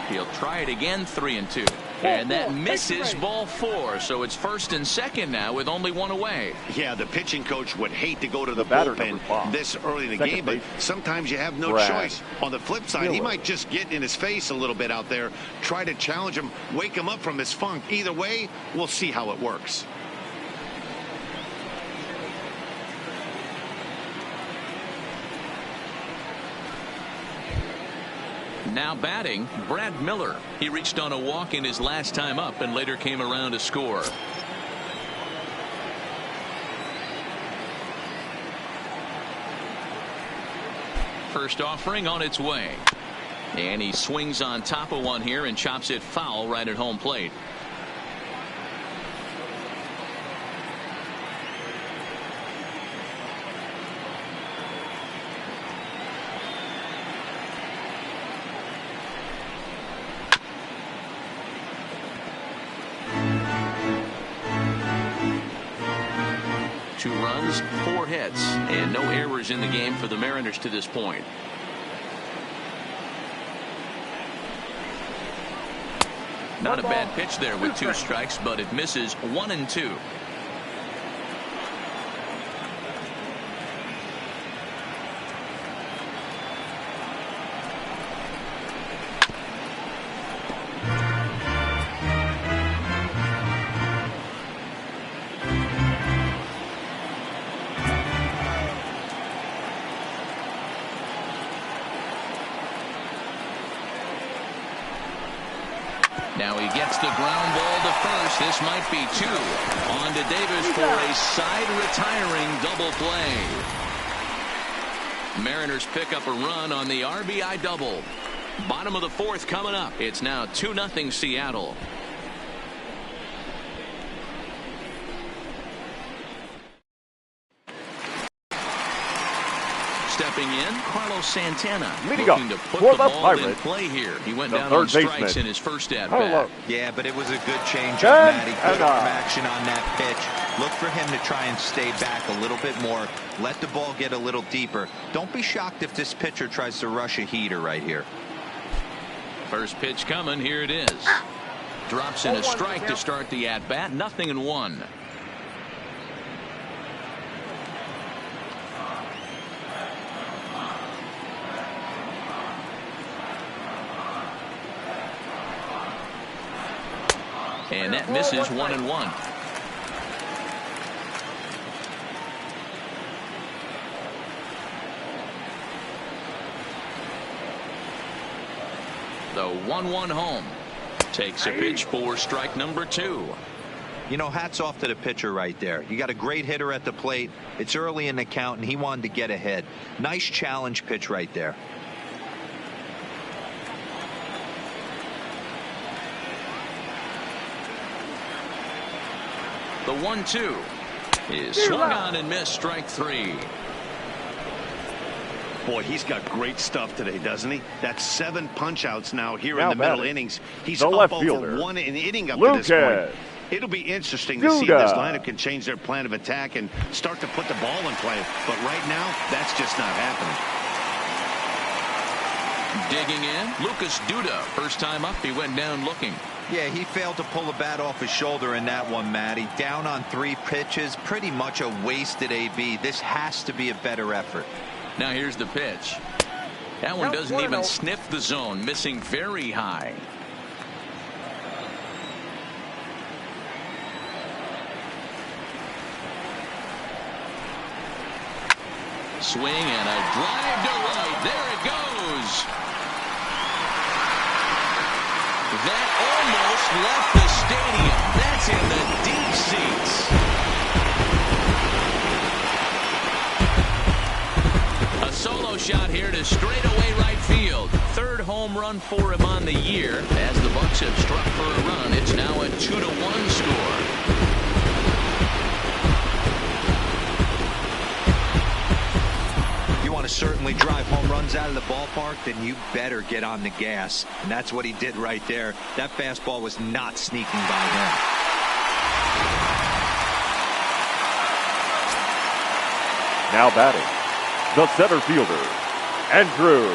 He'll try it again, 3-2. And that misses ball 4. So it's 1st and 2nd now with only 1 away. Yeah, the pitching coach would hate to go to the bullpen this early in the game, but sometimes you have no choice. On the flip side, he might just get in his face a little bit out there, try to challenge him, wake him up from his funk. Either way, we'll see how it works. Now batting, Brad Miller. He reached on a walk in his last time up and later came around to score. First offering on its way. And he swings on top of one here and chops it foul right at home plate. Two runs, 4 hits, and no errors in the game for the Mariners to this point. Not a bad pitch there with 2 strikes, but it misses 1-2. Now he gets the ground ball to first. This might be 2. On to Davis for a side retiring double play. Mariners pick up a run on the RBI double. Bottom of the 4th coming up. It's now 2-0 Seattle. Stepping in, Carlos Santana looking to put the ball in play here. He went down on strikes in his first at-bat. Yeah, but it was a good change up, Matty. Good arm action on that pitch. Look for him to try and stay back a little bit more. Let the ball get a little deeper. Don't be shocked if this pitcher tries to rush a heater right here. First pitch coming. Here it is. Drops in a strike to start the at-bat. 0-1. And that misses 1-1. The 1-1 home. Takes a pitch for strike number 2. You know, hats off to the pitcher right there. You got a great hitter at the plate. It's early in the count, and he wanted to get ahead. Nice challenge pitch right there. The 1-2 is swung on and missed, strike 3. Boy, he's got great stuff today, doesn't he? That's 7 punch-outs now here in the middle innings. He's up over 1 inning up to this point. It'll be interesting to see if this lineup can change their plan of attack and start to put the ball in play. But right now, that's just not happening. Digging in, Lucas Duda. First time up, he went down looking. Yeah, he failed to pull the bat off his shoulder in that one, Matty. Down on 3 pitches, pretty much a wasted AB. This has to be a better effort. Now here's the pitch. That one doesn't even sniff the zone, missing very high. Swing and a drive to right. There it goes. That almost left the stadium. That's in the deep seats. A solo shot here to straightaway right field. 3rd home home run for him on the year. As the Bucks have struck for a run, it's now a 2-1 score. You want to certainly drive home runs out of the ballpark, then you better get on the gas. And that's what he did right there. That fastball was not sneaking by him. Now batting, the center fielder, Andrew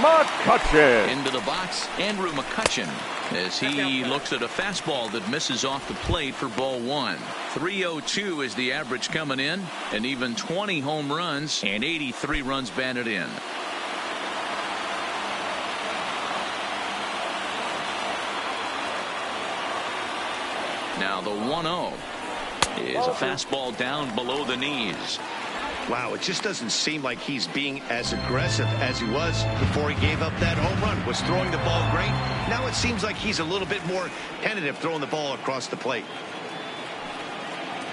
McCutchen. Into the box, Andrew McCutchen, as he looks at a fastball that misses off the plate for ball one. 302 is the average coming in, and even 20 home runs and 83 runs batted in. Now the 1-0 is a fastball down below the knees. Wow, it just doesn't seem like he's being as aggressive as he was before he gave up that home run. Was throwing the ball great. Now it seems like he's a little bit more tentative throwing the ball across the plate.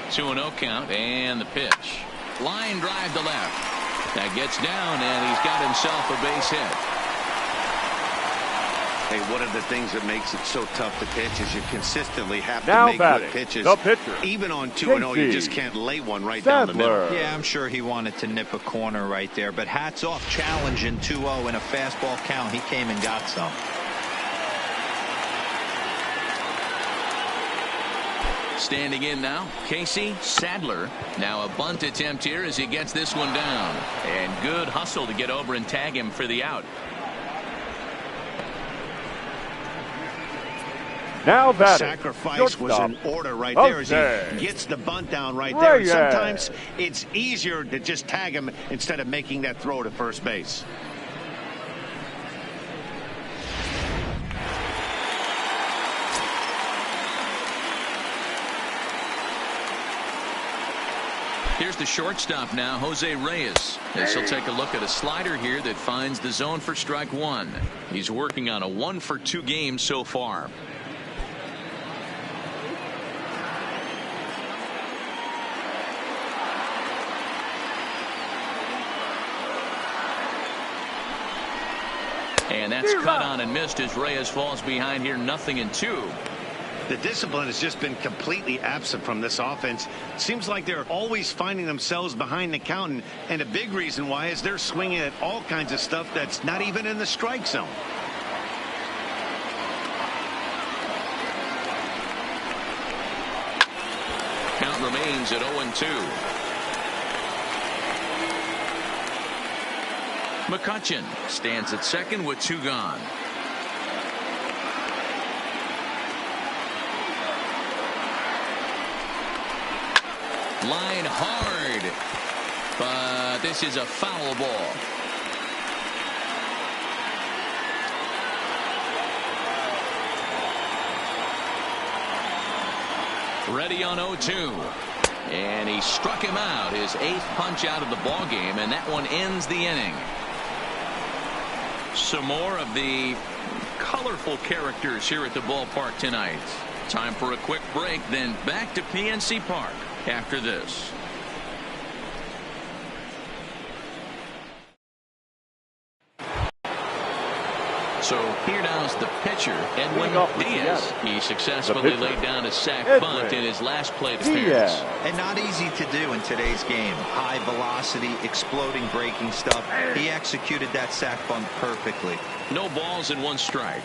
2-0 count, and the pitch. Line drive to left. That gets down, and he's got himself a base hit. Hey, one of the things that makes it so tough to pitch is you consistently have Now to make batting, good pitches. the pitcher, Even on 2-0, you just can't lay one right down the middle. Yeah, I'm sure he wanted to nip a corner right there, but hats off, challenging 2-0 in a fastball count. He came and got some. Standing in now, Casey Sadler. Now a bunt attempt here as he gets this one down. And good hustle to get over and tag him for the out. Now batting, Sacrifice was in order right Jose there as he gets the bunt down right there. And sometimes it's easier to just tag him instead of making that throw to first base. Here's the shortstop now, Jose Reyes. As he'll take a look at a slider here that finds the zone for strike one. He's working on a 1-for-2 game so far. And that's cut on and missed as Reyes falls behind here, 0-2. The discipline has just been completely absent from this offense. Seems like they're always finding themselves behind the count, and a big reason why is they're swinging at all kinds of stuff that's not even in the strike zone. Count remains at 0-2. McCutchen stands at second with 2 gone. Line hard, but this is a foul ball. Ready on 0-2. And he struck him out, his 8th punch out of the ball game, and that one ends the inning. Some more of the colorful characters here at the ballpark tonight. Time for a quick break, then back to PNC Park after this. So here now's the pitcher, Edwin Diaz. He successfully laid down a sac bunt in his last plate appearance. And not easy to do in today's game. High velocity, exploding breaking stuff. He executed that sac bunt perfectly. No balls and 1 strike.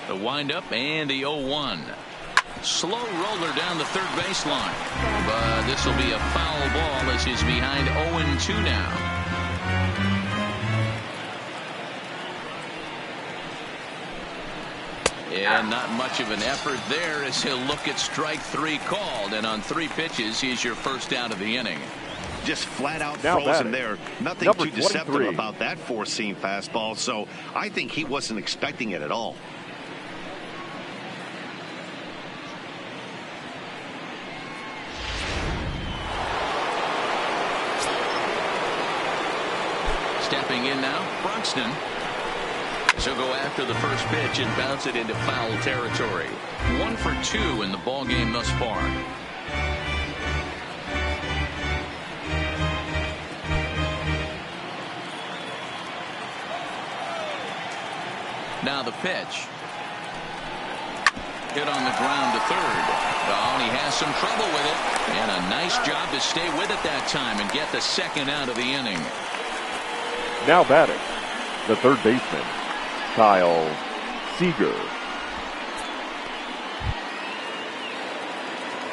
The windup and the 0-1. Slow roller down the third baseline. But this will be a foul ball as he's behind 0-2 now. And not much of an effort there as he'll look at strike 3 called. And on 3 pitches, he's your first out of the inning. Just flat out frozen there. Nothing too deceptive about that 4-seam fastball. So I think he wasn't expecting it at all. Stepping in now, Broxton. So go after the first pitch and bounce it into foul territory. 1 for 2 in the ball game thus far. Now the pitch. Hit on the ground to third. Oh, and he has some trouble with it. And a nice job to stay with it that time and get the second out of the inning. Now batting, the third baseman, Kyle Seager.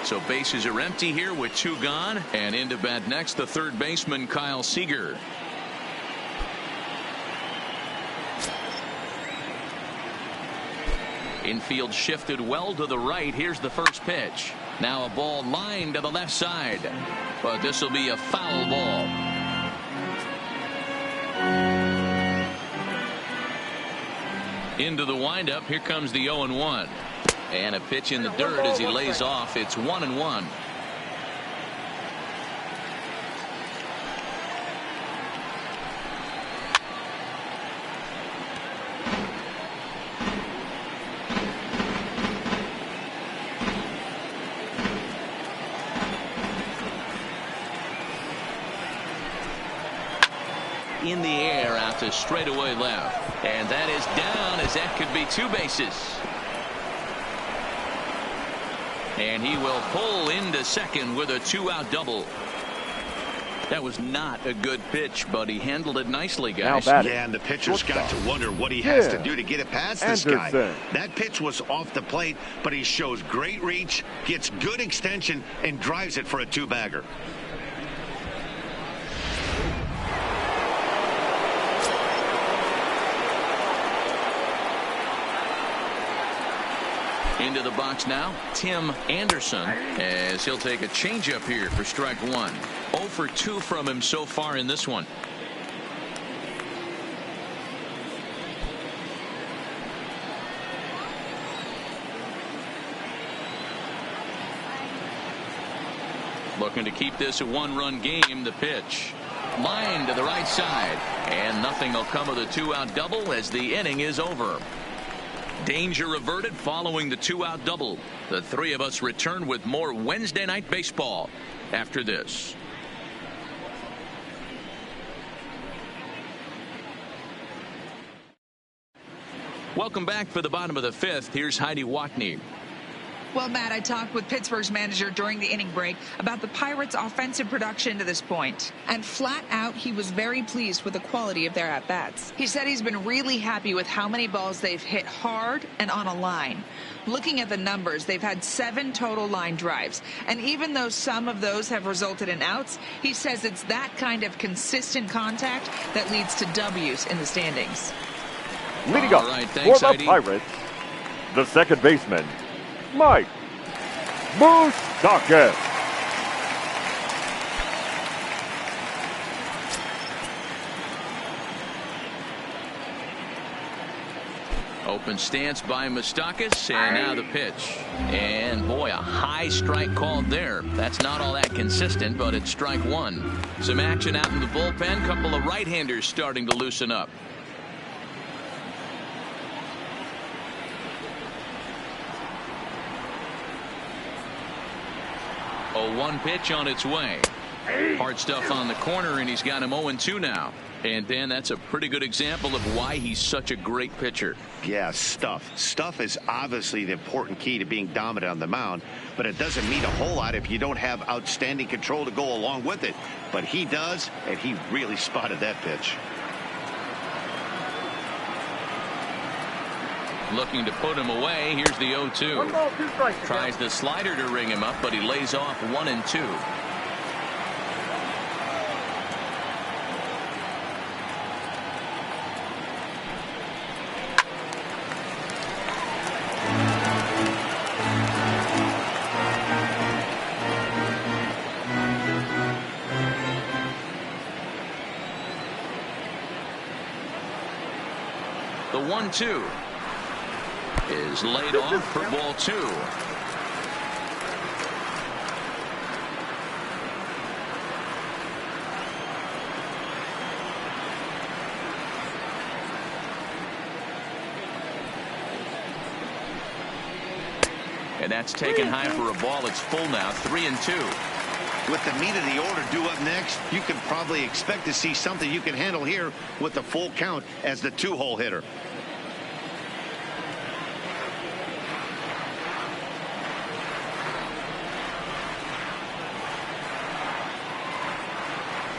So bases are empty here with 2 gone. And into bat next, the third baseman, Kyle Seager. Infield shifted well to the right. Here's the first pitch. Now a ball lined to the left side. But this will be a foul ball. Into the windup. Here comes the 0-1. And a pitch in the dirt as he lays off. It's 1-1. In the air out to straightaway left. And that is down, as that could be 2 bases. And he will pull into second with a 2-out double. That was not a good pitch, but he handled it nicely, guys. Yeah, and the pitcher's got to wonder what he has to do to get it past this guy. That pitch was off the plate, but he shows great reach, gets good extension, and drives it for a 2-bagger. Into the box now, Tim Anderson, as he'll take a changeup here for strike 1. 0 for 2 from him so far in this one. Looking to keep this a 1-run game. The pitch. Line to the right side. And nothing will come of the 2-out double as the inning is over. Danger averted following the 2-out double. The 3 of us return with more Wednesday Night Baseball after this. Welcome back for the bottom of the 5th. Here's Heidi Watney. Well, Matt, I talked with Pittsburgh's manager during the inning break about the Pirates' offensive production to this point. And flat out, he was very pleased with the quality of their at-bats. He said he's been really happy with how many balls they've hit hard and on a line. Looking at the numbers, they've had 7 total line drives. And even though some of those have resulted in outs, he says it's that kind of consistent contact that leads to W's in the standings. Leading up for the Pirates, the second baseman, Mike Moustakas. Open stance by Moustakas, and now the pitch. And boy, a high strike called there. That's not all that consistent, but it's strike 1. Some action out in the bullpen. Couple of right-handers starting to loosen up. 0-1 pitch on its way. Hard stuff on the corner, and he's got him 0-2 now. And Dan, that's a pretty good example of why he's such a great pitcher. Yeah, stuff. Stuff is obviously the important key to being dominant on the mound, but it doesn't mean a whole lot if you don't have outstanding control to go along with it. But he does, and he really spotted that pitch. Looking to put him away. Here's the 0-2. 1 ball, 2 strikes. Tries the slider to ring him up, but he lays off 1-2. The 1-2 is laid off for ball 2. And that's taken high for a ball. It's full now, 3-2. With the meat of the order due up next, you can probably expect to see something you can handle here with the full count as the 2-hole hitter.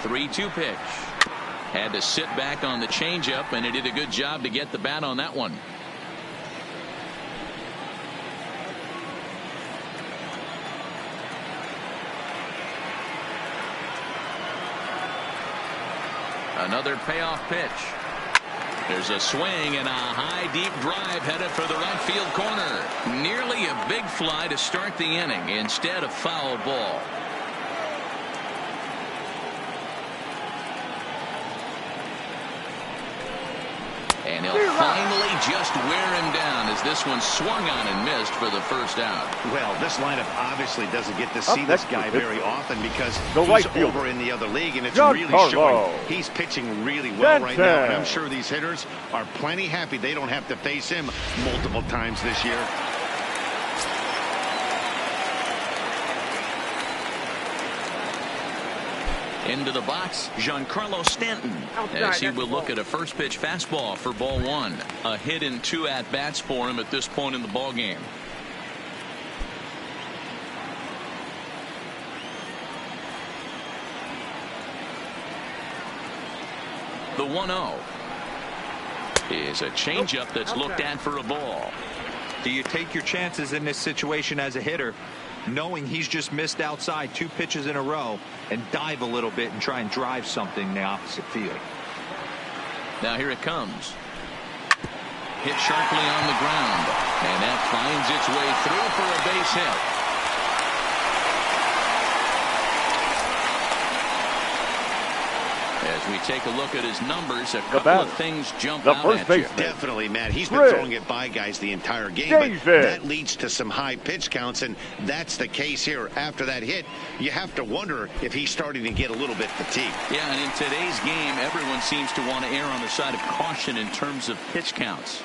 Three-two pitch. Had to sit back on the changeup, and he did a good job to get the bat on that one. Another payoff pitch. There's a swing and a high deep drive headed for the right field corner. Nearly a big fly to start the inning. Instead, a foul ball. And he'll finally just wear him down as this one swung on and missed for the first out. Well, this lineup obviously doesn't get to see this guy very often because he's over in the other league, and it's really showing. He's pitching really well right now, and I'm sure these hitters are plenty happy they don't have to face him multiple times this year. Into the box, Giancarlo Stanton, as he will look at a first pitch fastball for ball one. A hit and 2 at-bats for him at this point in the ball game. The 1-0 is a changeup that's looked at for a ball. Do you take your chances in this situation as a hitter, knowing he's just missed outside 2 pitches in a row, and dive a little bit and try and drive something in the opposite field? Now here it comes. Hit sharply on the ground, and that finds its way through for a base hit. As we take a look at his numbers, a couple of things jump out at you. Definitely, Matt. He's been throwing it by guys the entire game, but that leads to some high pitch counts, and that's the case here. After that hit, you have to wonder if he's starting to get a little bit fatigued. Yeah, and in today's game, everyone seems to want to err on the side of caution in terms of pitch counts.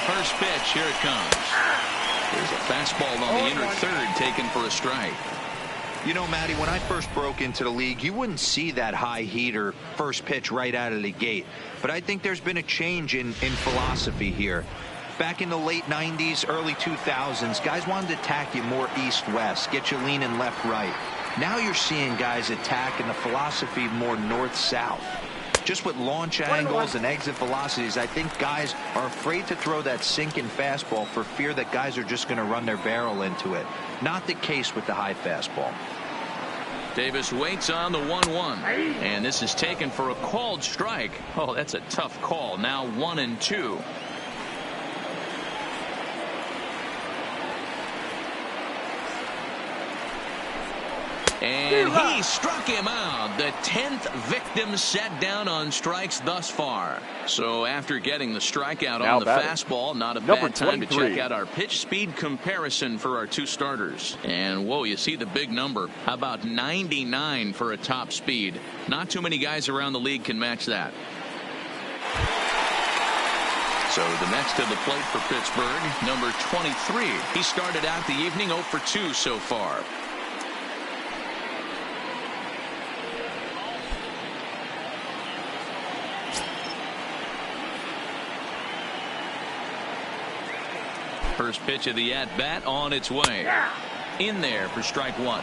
First pitch, here it comes. There's a fastball on the inner third taken for a strike. You know, Matty, when I first broke into the league, you wouldn't see that high heater first pitch right out of the gate. But I think there's been a change in philosophy here. Back in the late 90s, early 2000s, guys wanted to attack you more east-west, get you leaning left-right. Now you're seeing guys attack in the philosophy more north-south. Just with launch angles and exit velocities, I think guys are afraid to throw that sinking fastball for fear that guys are just going to run their barrel into it. Not the case with the high fastball. Davis waits on the 1-1, and this is taken for a called strike. Oh, that's a tough call. Now 1-2. And he struck him out. The 10th victim set down on strikes thus far. So after getting the strikeout on the fastball, not a bad time to check out our pitch speed comparison for our 2 starters. And whoa, you see the big number. How about 99 for a top speed? Not too many guys around the league can match that. So the next to the plate for Pittsburgh, number 23. He started out the evening 0 for 2 so far. First pitch of the at-bat on its way. In there for strike 1.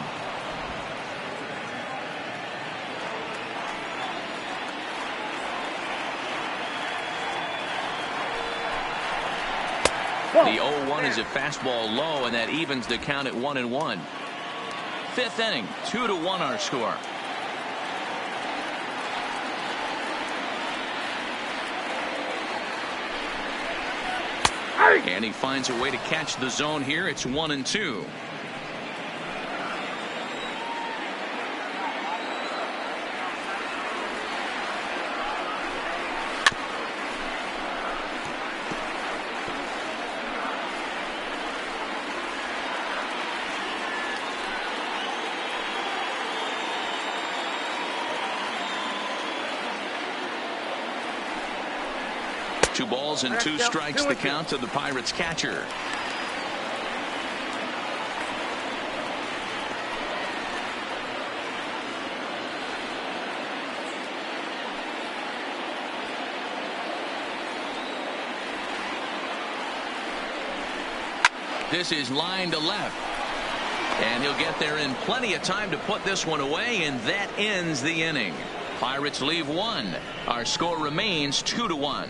The 0-1 is a fastball low, and that evens the count at 1-1. 5th inning, 2-1 our score. And he finds a way to catch the zone here. It's 1-2. 2 balls and 2 strikes the count to the Pirates catcher. This is line to left. And he'll get there in plenty of time to put this one away, and that ends the inning. Pirates leave 1. Our score remains 2-1.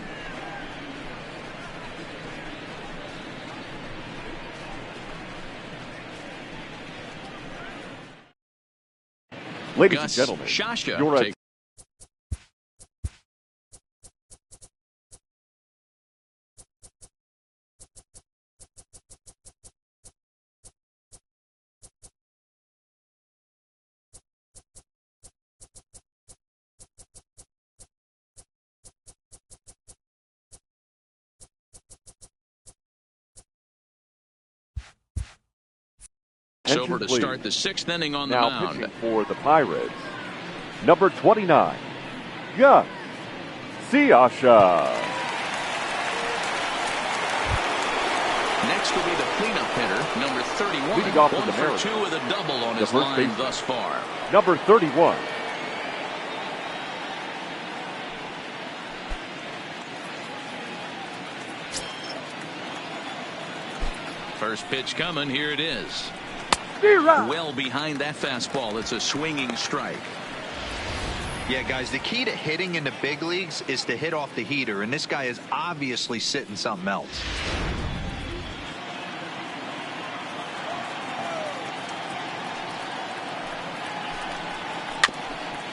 Ladies and gentlemen, Shasha over to start the 6th inning on the mound. Pitching for the Pirates, number 29, Gus Ciascia. Next will be the cleanup hitter, number 31. Leading off 1 the for Mariners, 2 with a double on his line thus far. Number 31. First pitch coming. Here it is. Well behind that fastball. It's a swinging strike. Yeah, guys, the key to hitting in the big leagues is to hit off the heater, and this guy is obviously sitting something else.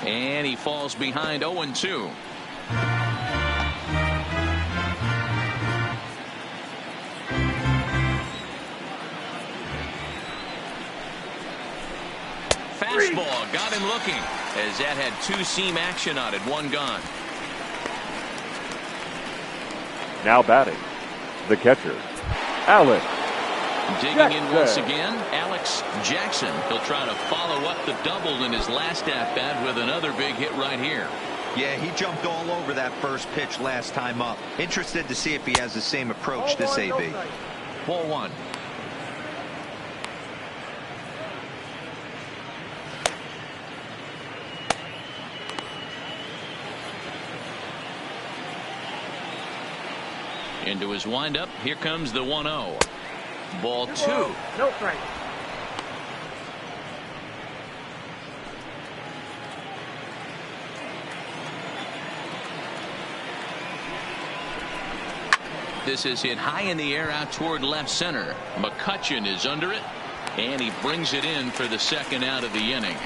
And he falls behind 0-2. Fastball got him looking, as that had 2-seam action on it. 1 gone. Now batting, the catcher, Alex Digging in once again, Alex Jackson. He'll try to follow up the double in his last at-bat with another big hit right here. Yeah, he jumped all over that first pitch last time up. Interested to see if he has the same approach this AB. Ball 1. Into his windup. Here comes the 1-0. Ball 2. No strike. This is hit high in the air out toward left center. McCutchen is under it, and he brings it in for the 2nd out of the inning.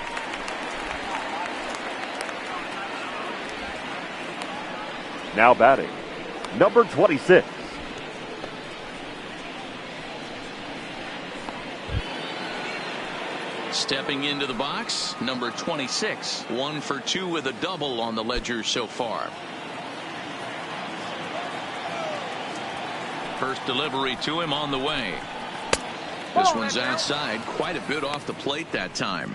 Now batting, number 26. Stepping into the box, number 26. 1 for 2 with a double on the ledger so far. First delivery to him on the way. This one's outside, quite a bit off the plate that time.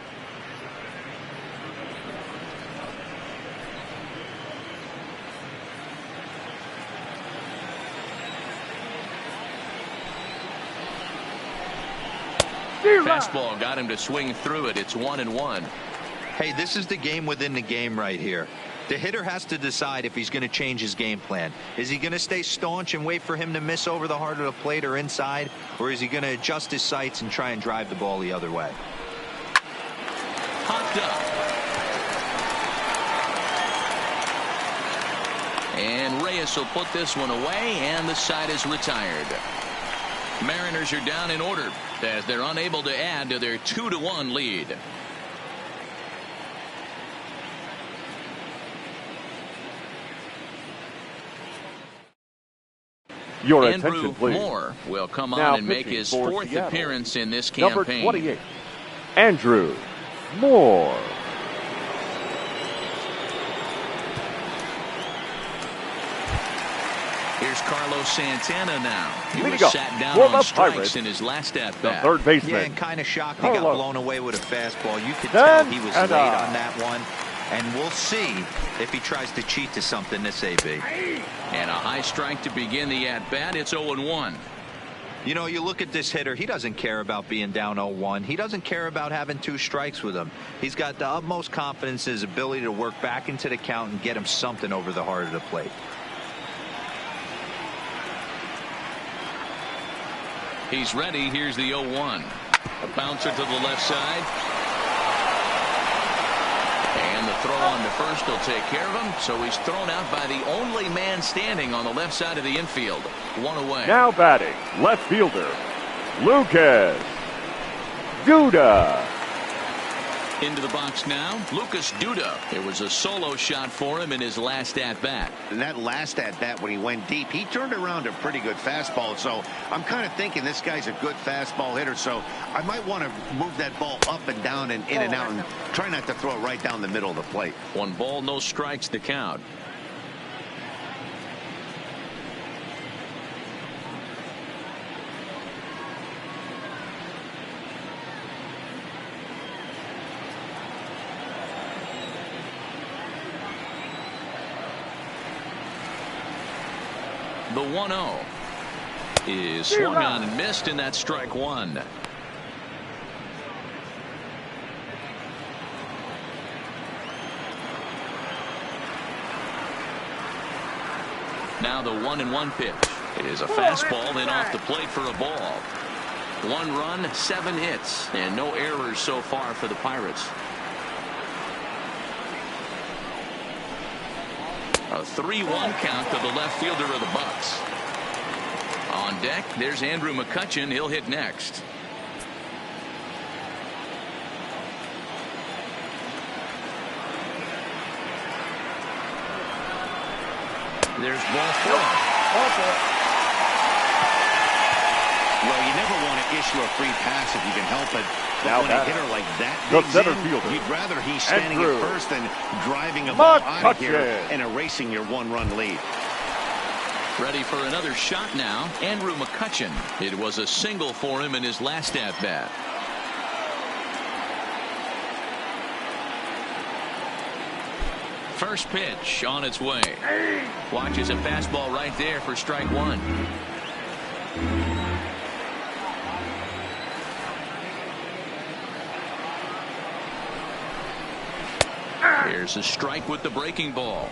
Fastball got him to swing through it. It's 1-1. Hey, this is the game within the game right here. The hitter has to decide if he's going to change his game plan. Is he going to stay staunch and wait for him to miss over the heart of the plate or inside, or is he going to adjust his sights and try and drive the ball the other way? Popped up. And Reyes will put this one away, and the side is retired. Mariners are down in order as they're unable to add to their 2-1 lead. Your Andrew attention, please. Moore will come Now on and make his 4th Seattle, appearance in this number campaign. 28, Andrew Moore. Here's Carlos Santana now. He Leading was sat down on strikes in his last the at-bat. third baseman. Yeah, and kind of shocked he got blown away with a fastball. You could tell Then he was late on that one. And we'll see if he tries to cheat to something this AB. And a high strike to begin the at-bat. It's 0-1. You know, you look at this hitter, he doesn't care about being down 0-1. He doesn't care about having 2 strikes with him. He's got the utmost confidence in his ability to work back into the count and get him something over the heart of the plate. He's ready. Here's the 0-1. A bouncer to the left side. And the throw on to first will take care of him. So he's thrown out by the only man standing on the left side of the infield. 1 away. Now batting, left fielder, Lucas Duda. Into the box now, Lucas Duda. It was a solo shot for him in his last at-bat. And that last at-bat when he went deep, he turned around a pretty good fastball. So I'm kind of thinking this guy's a good fastball hitter. So I might want to move that ball up and down and in and out and try not to throw it right down the middle of the plate. 1 ball, no strikes to count. The 1-0 is swung on and missed, and that's strike 1. Now the 1-1 pitch. It is a fastball in off the plate for a ball. 1 run, 7 hits, and no errors so far for the Pirates. A 3-1 count to the left fielder of the Bucks. On deck, there's Andrew McCutchen. He'll hit next. There's ball 4. Well, you never want to issue a free pass if you can help it. But Now when a hitter like that the digs center in, fielder, you'd rather he's standing Andrew at first than driving a ball out of here McCutchen. and erasing your 1-run lead. Ready for another shot now, Andrew McCutchen. It was a single for him in his last at-bat. First pitch on its way. Watches a fastball right there for strike 1. Here's a strike with the breaking ball.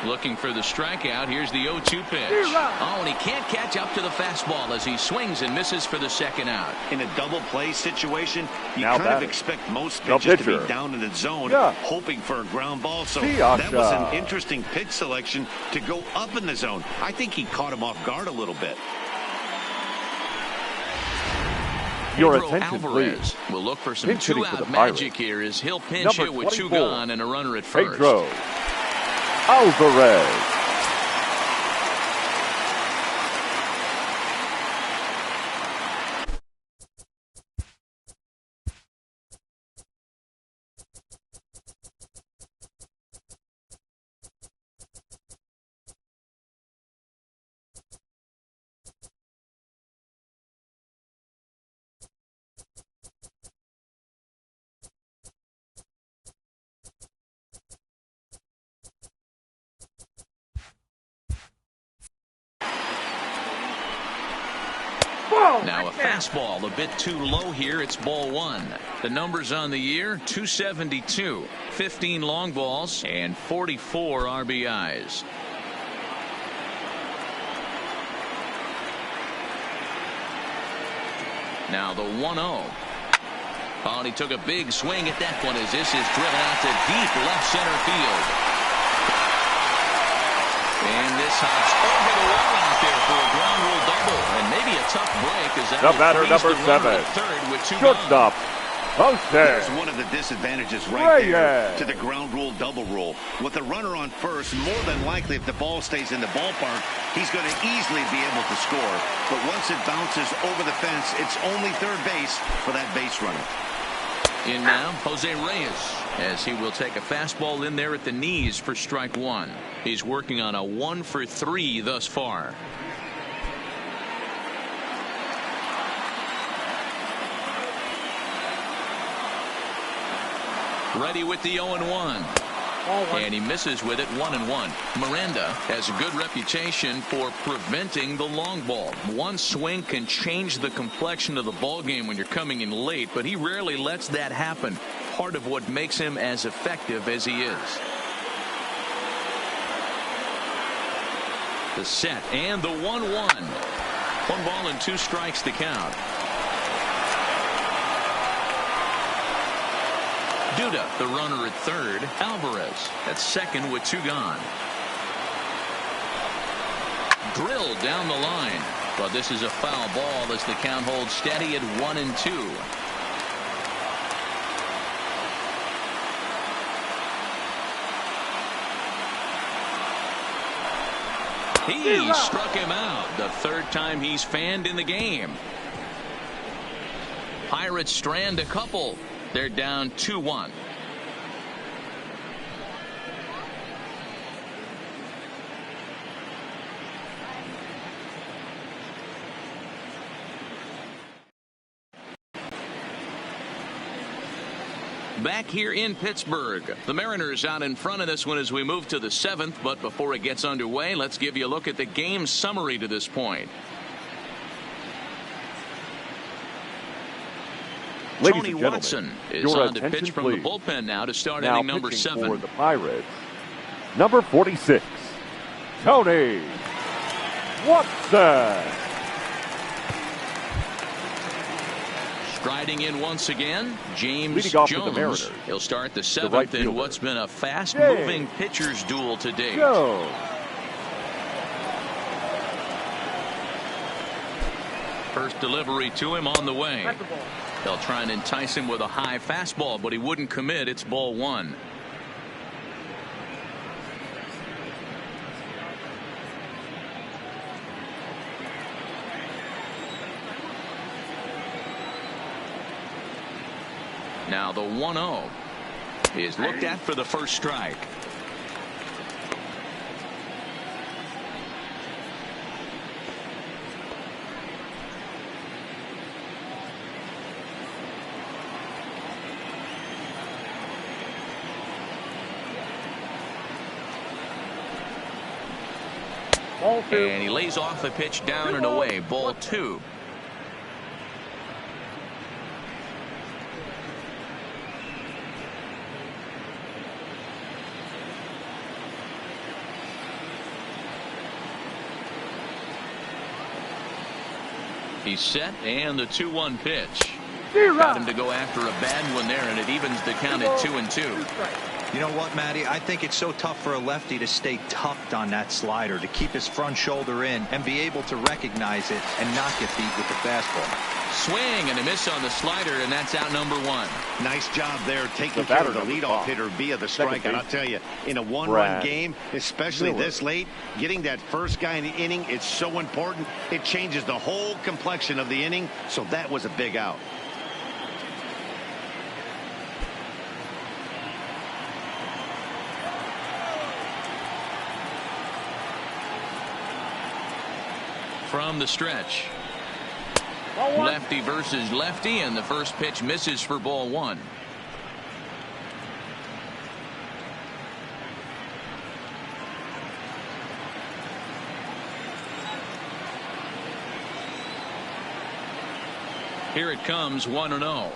Looking for the strikeout. Here's the 0-2 pitch. Oh, and he can't catch up to the fastball as he swings and misses for the second out. In a double play situation, you Now kind of batting. expect most The pitches to pitcher. be down in the zone, Yeah. hoping for a ground ball. So Siaka. that was an interesting pitch selection to go up in the zone. I think he caught him off guard a little bit. Your Pedro attention, Alvarez please. will look for some Pinch hitting for two-out the magic Pirates. here as he'll pinch Number it with 2 24, gone and a runner at first. Pedro Alvarez. Now a fastball a bit too low here. It's ball 1. The numbers on the year: 272, 15 long balls, and 44 RBIs. Now the 1-0. Oh, and he took a big swing at that one as this is driven out to deep left center field. And this hops over the wall out there for a ground rule double, and maybe a tough break as that The will batter, freeze number the runner 7, at third with 2 shortstop, gone. There's Jose one of the disadvantages right there Reyes. to the ground rule double rule. With the runner on first, more than likely if the ball stays in the ballpark, he's going to easily be able to score. But once it bounces over the fence, it's only third base for that base runner. In now, Jose Reyes, as he will take a fastball in there at the knees for strike 1. He's working on a 1 for 3 thus far. Ready with the 0-1. And he misses with it 1-1. Miranda has a good reputation for preventing the long ball. One swing can change the complexion of the ball game when you're coming in late, but he rarely lets that happen. Part of what makes him as effective as he is. The set and the 1-1. 1 ball and 2 strikes to count. Duda, the runner at third. Alvarez at second with 2 gone. Drilled down the line, but this is a foul ball as the count holds steady at 1-2. He struck him out, the 3rd time he's fanned in the game. Pirates strand a couple. They're down 2-1. Back here in Pittsburgh, the Mariners out in front of this one as we move to the 7th. But before it gets underway, let's give you a look at the game summary to this point. Tony Watson is on to pitch from the bullpen now to start inning number 7. For the Pirates, number 46, Tony Watson. Striding in once again, James Jones. He'll start the 7th in what's been a fast-moving pitcher's duel to date. First delivery to him on the way. They'll try and entice him with a high fastball, but he wouldn't commit. It's ball 1. Now the 1-0 is looked at for the first strike. And he lays off the pitch down and away. Ball 2. He's set, and the 2-1 pitch. Got him to go after a bad one there, and it evens the count at 2-2. You know what, Matty? I think it's so tough for a lefty to stay tucked on that slider, to keep his front shoulder in and be able to recognize it and not get beat with the fastball. Swing and a miss on the slider, and that's out number 1. Nice job there taking care of the leadoff hitter via the strike. And I'll tell you, in a 1-run game, especially this late, getting that first guy in the inning is so important. It changes the whole complexion of the inning, so that was a big out. From the stretch. Lefty versus lefty, and the first pitch misses for ball 1. Here it comes, 1-0.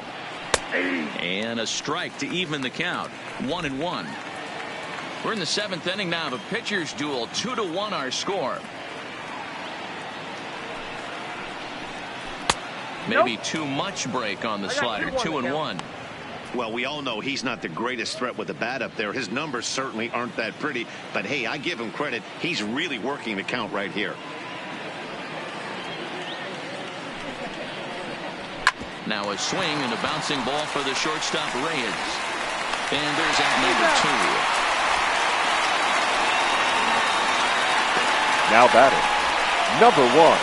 And a strike to even the count. 1-1. We're in the 7th inning now of a pitcher's duel. 2-1 our score. Maybe too much break on the slider. 2-1. Well, we all know he's not the greatest threat with the bat up there. His numbers certainly aren't that pretty. But, hey, I give him credit. He's really working the count right here. Now a swing and a bouncing ball for the shortstop, Reyes. And there's out number 2. Now batting, number 1.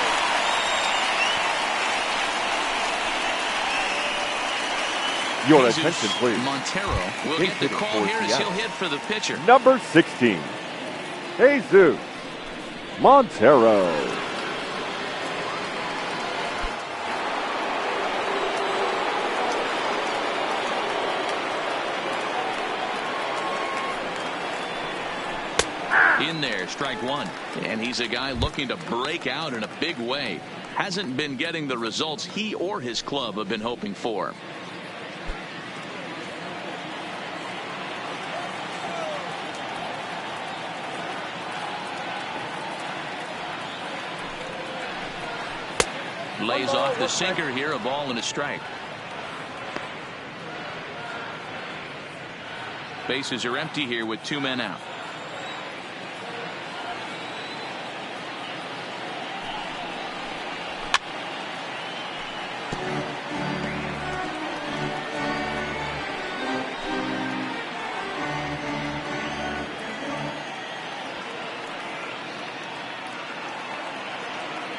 Your attention, please. Montero will get the call here as he'll hit for the pitcher. Number 16, Jesus Montero. In there, strike one. And he's a guy looking to break out in a big way. Hasn't been getting the results he or his club have been hoping for. Lays off the sinker here, a ball and a strike. Bases are empty here with 2 men out.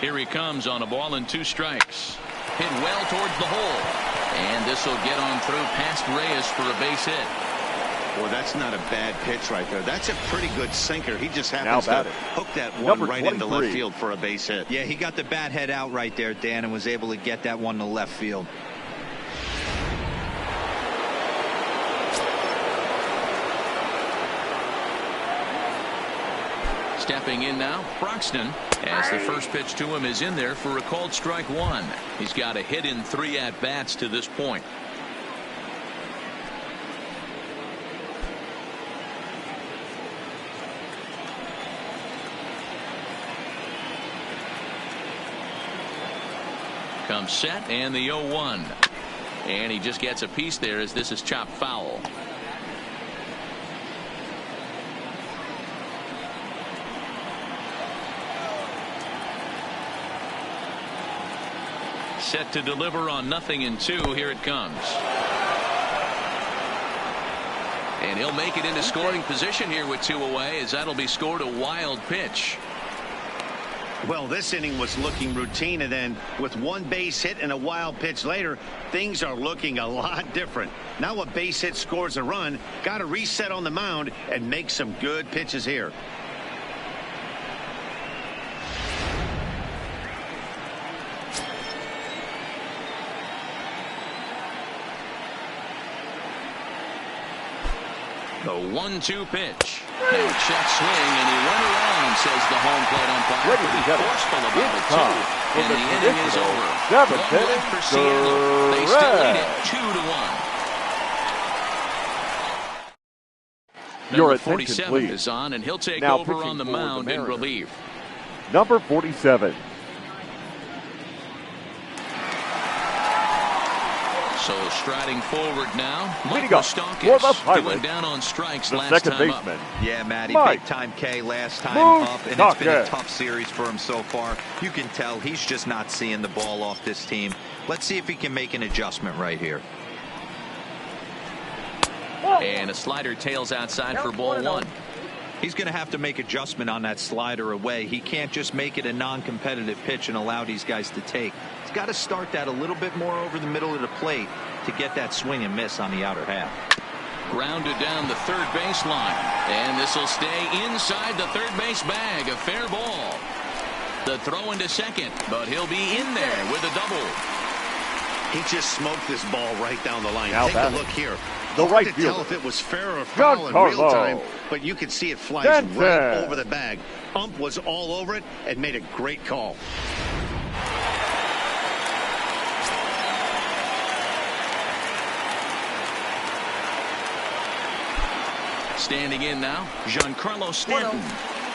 Here he comes on a ball and 2 strikes. Hit well towards the hole. And this will get on through past Reyes for a base hit. Well, that's not a bad pitch right there. That's a pretty good sinker. He just happens to hook that one right into left field for a base hit. Yeah, he got the bat head out right there, Dan, and was able to get that one to left field. Stepping in now, Broxton, as the first pitch to him is in there for a called strike one. He's got a hit in 3 at-bats to this point. Comes set and the 0-1. And he just gets a piece there as this is chopped foul. Set to deliver on 0-2. Here it comes. And he'll make it into scoring position here with 2 away, as that'll be scored a wild pitch. Well, this inning was looking routine, and then with 1 base hit and a wild pitch later, things are looking a lot different. Now a base hit scores a run, got to reset on the mound and make some good pitches here. The 1-2 pitch. Now check swing, and he went around, says the home plate umpire. Pretty forceful about it, too. And the inning is over. 1-1 for Seattle. They still lead it 2-1. Your Number attention, 47 please. is on, and he'll take Now over pitching on the for mound the in Mariners. relief. Number 47. So striding forward now, Mike for the Moustakas Pirates, going down on strikes the last second time baseman. up. Yeah, Matty, Mike big time K last time up, and it's been a Moustakas. tough series for him so far. You can tell he's just not seeing the ball off this team. Let's see if he can make an adjustment right here. And a slider tails outside for ball 1. He's going to have to make adjustment on that slider away. He can't just make it a non-competitive pitch and allow these guys to take. He's got to start that a little bit more over the middle of the plate to get that swing and miss on the outer half. Grounded down the third baseline, and this will stay inside the third base bag. A fair ball. The throw into second, but he'll be in there with a double. He just smoked this ball right down the line. Now Take a look here. The Hard right to tell fielder, if it was fair or foul in real time, but you could see it flies right over the bag. Ump was all over it and made a great call. Standing in now, Giancarlo Stanton,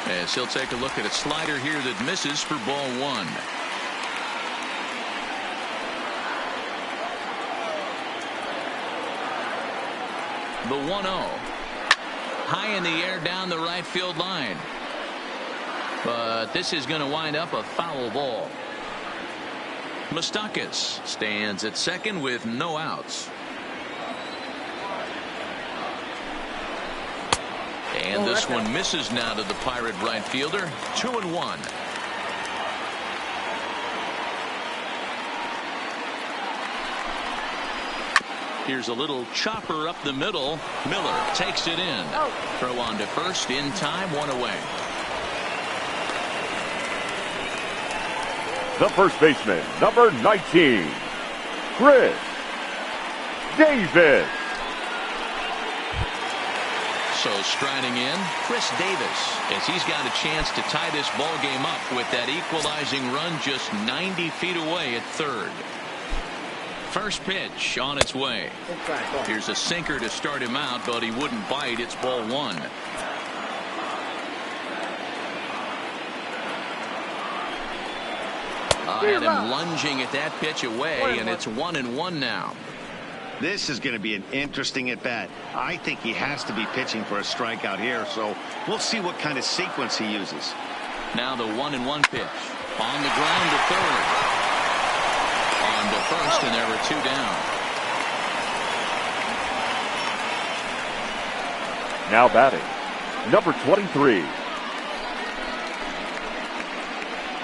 as he'll take a look at a slider here that misses for ball 1. The 1-0. High in the air down the right field line. But this is going to wind up a foul ball. Moustakas stands at second with no outs. And this one misses now to the Pirate right fielder. 2-1. Here's a little chopper up the middle. Miller takes it in. Throw on to first in time, 1 away. The first baseman, number 19, Chris Davis. So striding in, Chris Davis, as he's got a chance to tie this ball game up with that equalizing run just 90 feet away at third. First pitch on its way. Here's a sinker to start him out, but he wouldn't bite. It's ball one. And him lunging at that pitch away, and it's 1-1 now. This is going to be an interesting at bat. I think he has to be pitching for a strikeout here, so we'll see what kind of sequence he uses. Now the 1-1 pitch on the ground to third. On to first, and there are two down. Now batting, number 23.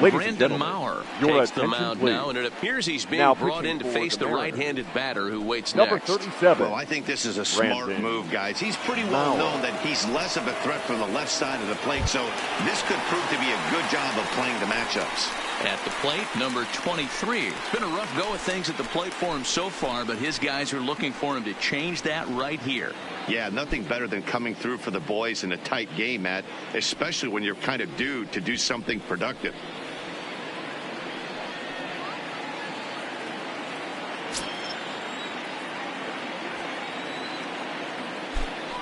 Brendan Maurer takes the mound now, and it appears he's being brought in to face the right-handed batter who waits number next. 37. Well, I think this is a smart move, guys. He's pretty well known that he's less of a threat from the left side of the plate, so this could prove to be a good job of playing the matchups. At the plate, number 23. It's been a rough go of things at the plate for him so far, but his guys are looking for him to change that right here. Yeah, nothing better than coming through for the boys in a tight game, Matt, especially when you're kind of due to do something productive.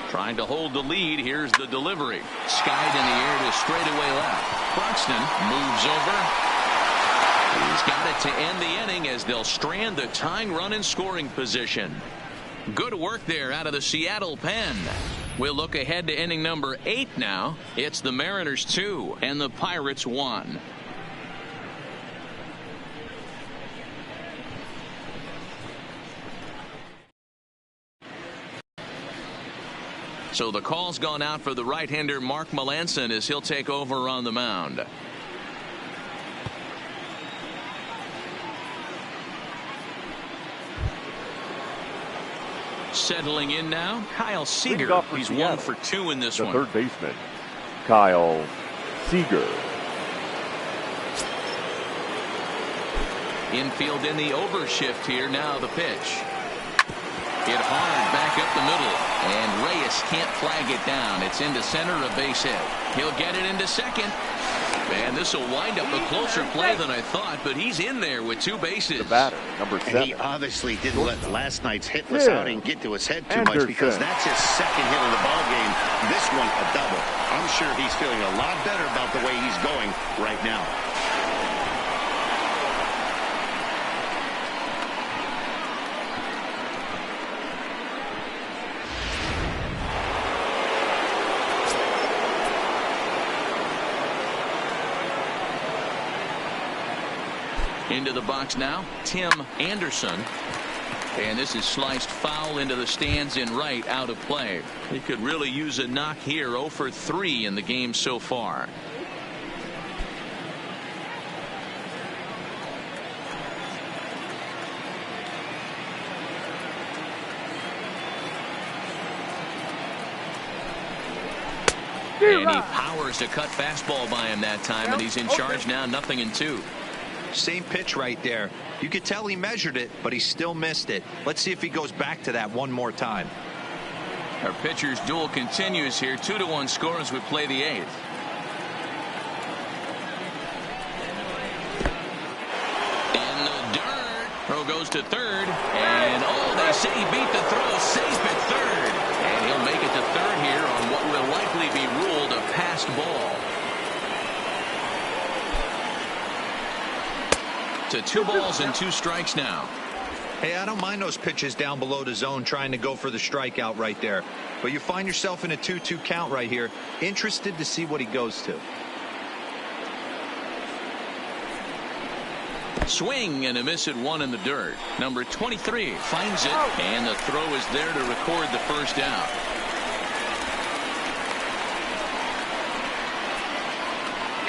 Trying to hold the lead. Here's the delivery. Skied in the air to straightaway left. Buxton moves over. He's got it to end the inning as they'll strand the tying run in scoring position. Good work there out of the Seattle pen. We'll look ahead to inning number 8 now. It's the Mariners 2 and the Pirates 1. So the call's gone out for the right-hander Mark Melancon as he'll take over on the mound. Settling in now, Kyle Seager. He's 1 for 2 in this one. The third baseman, Kyle Seager. Infield in the overshift here. Now the pitch. Hit hard back up the middle, and Reyes can't flag it down. It's into center, a base hit. He'll get it into second. Man, this will wind up a closer play than I thought, but he's in there with 2 bases. The batter, number 7. And he obviously didn't let last night's hitless outing get to his head too much, because that's his second hit of the ball game. This one a double. I'm sure he's feeling a lot better about the way he's going right now. Into the box now, Tim Anderson. And this is sliced foul into the stands in right, out of play. He could really use a knock here. 0 for 3 in the game so far. And he powers a cut fastball by him that time, and he's in charge now, 0-2. Same pitch right there. You could tell he measured it, but he still missed it. Let's see if he goes back to that one more time. Our pitcher's duel continues here. 2-1 score as we play the 8th. In the dirt. Throw goes to third. And they say he beat the throw. Safe at third. And he'll make it to third here on what will likely be ruled a passed ball. To 2 balls and 2 strikes now. Hey, I don't mind those pitches down below the zone trying to go for the strikeout right there. But you find yourself in a 2-2 count right here. Interested to see what he goes to. Swing and a miss at 1 in the dirt. Number 23 finds it, and the throw is there to record the first out.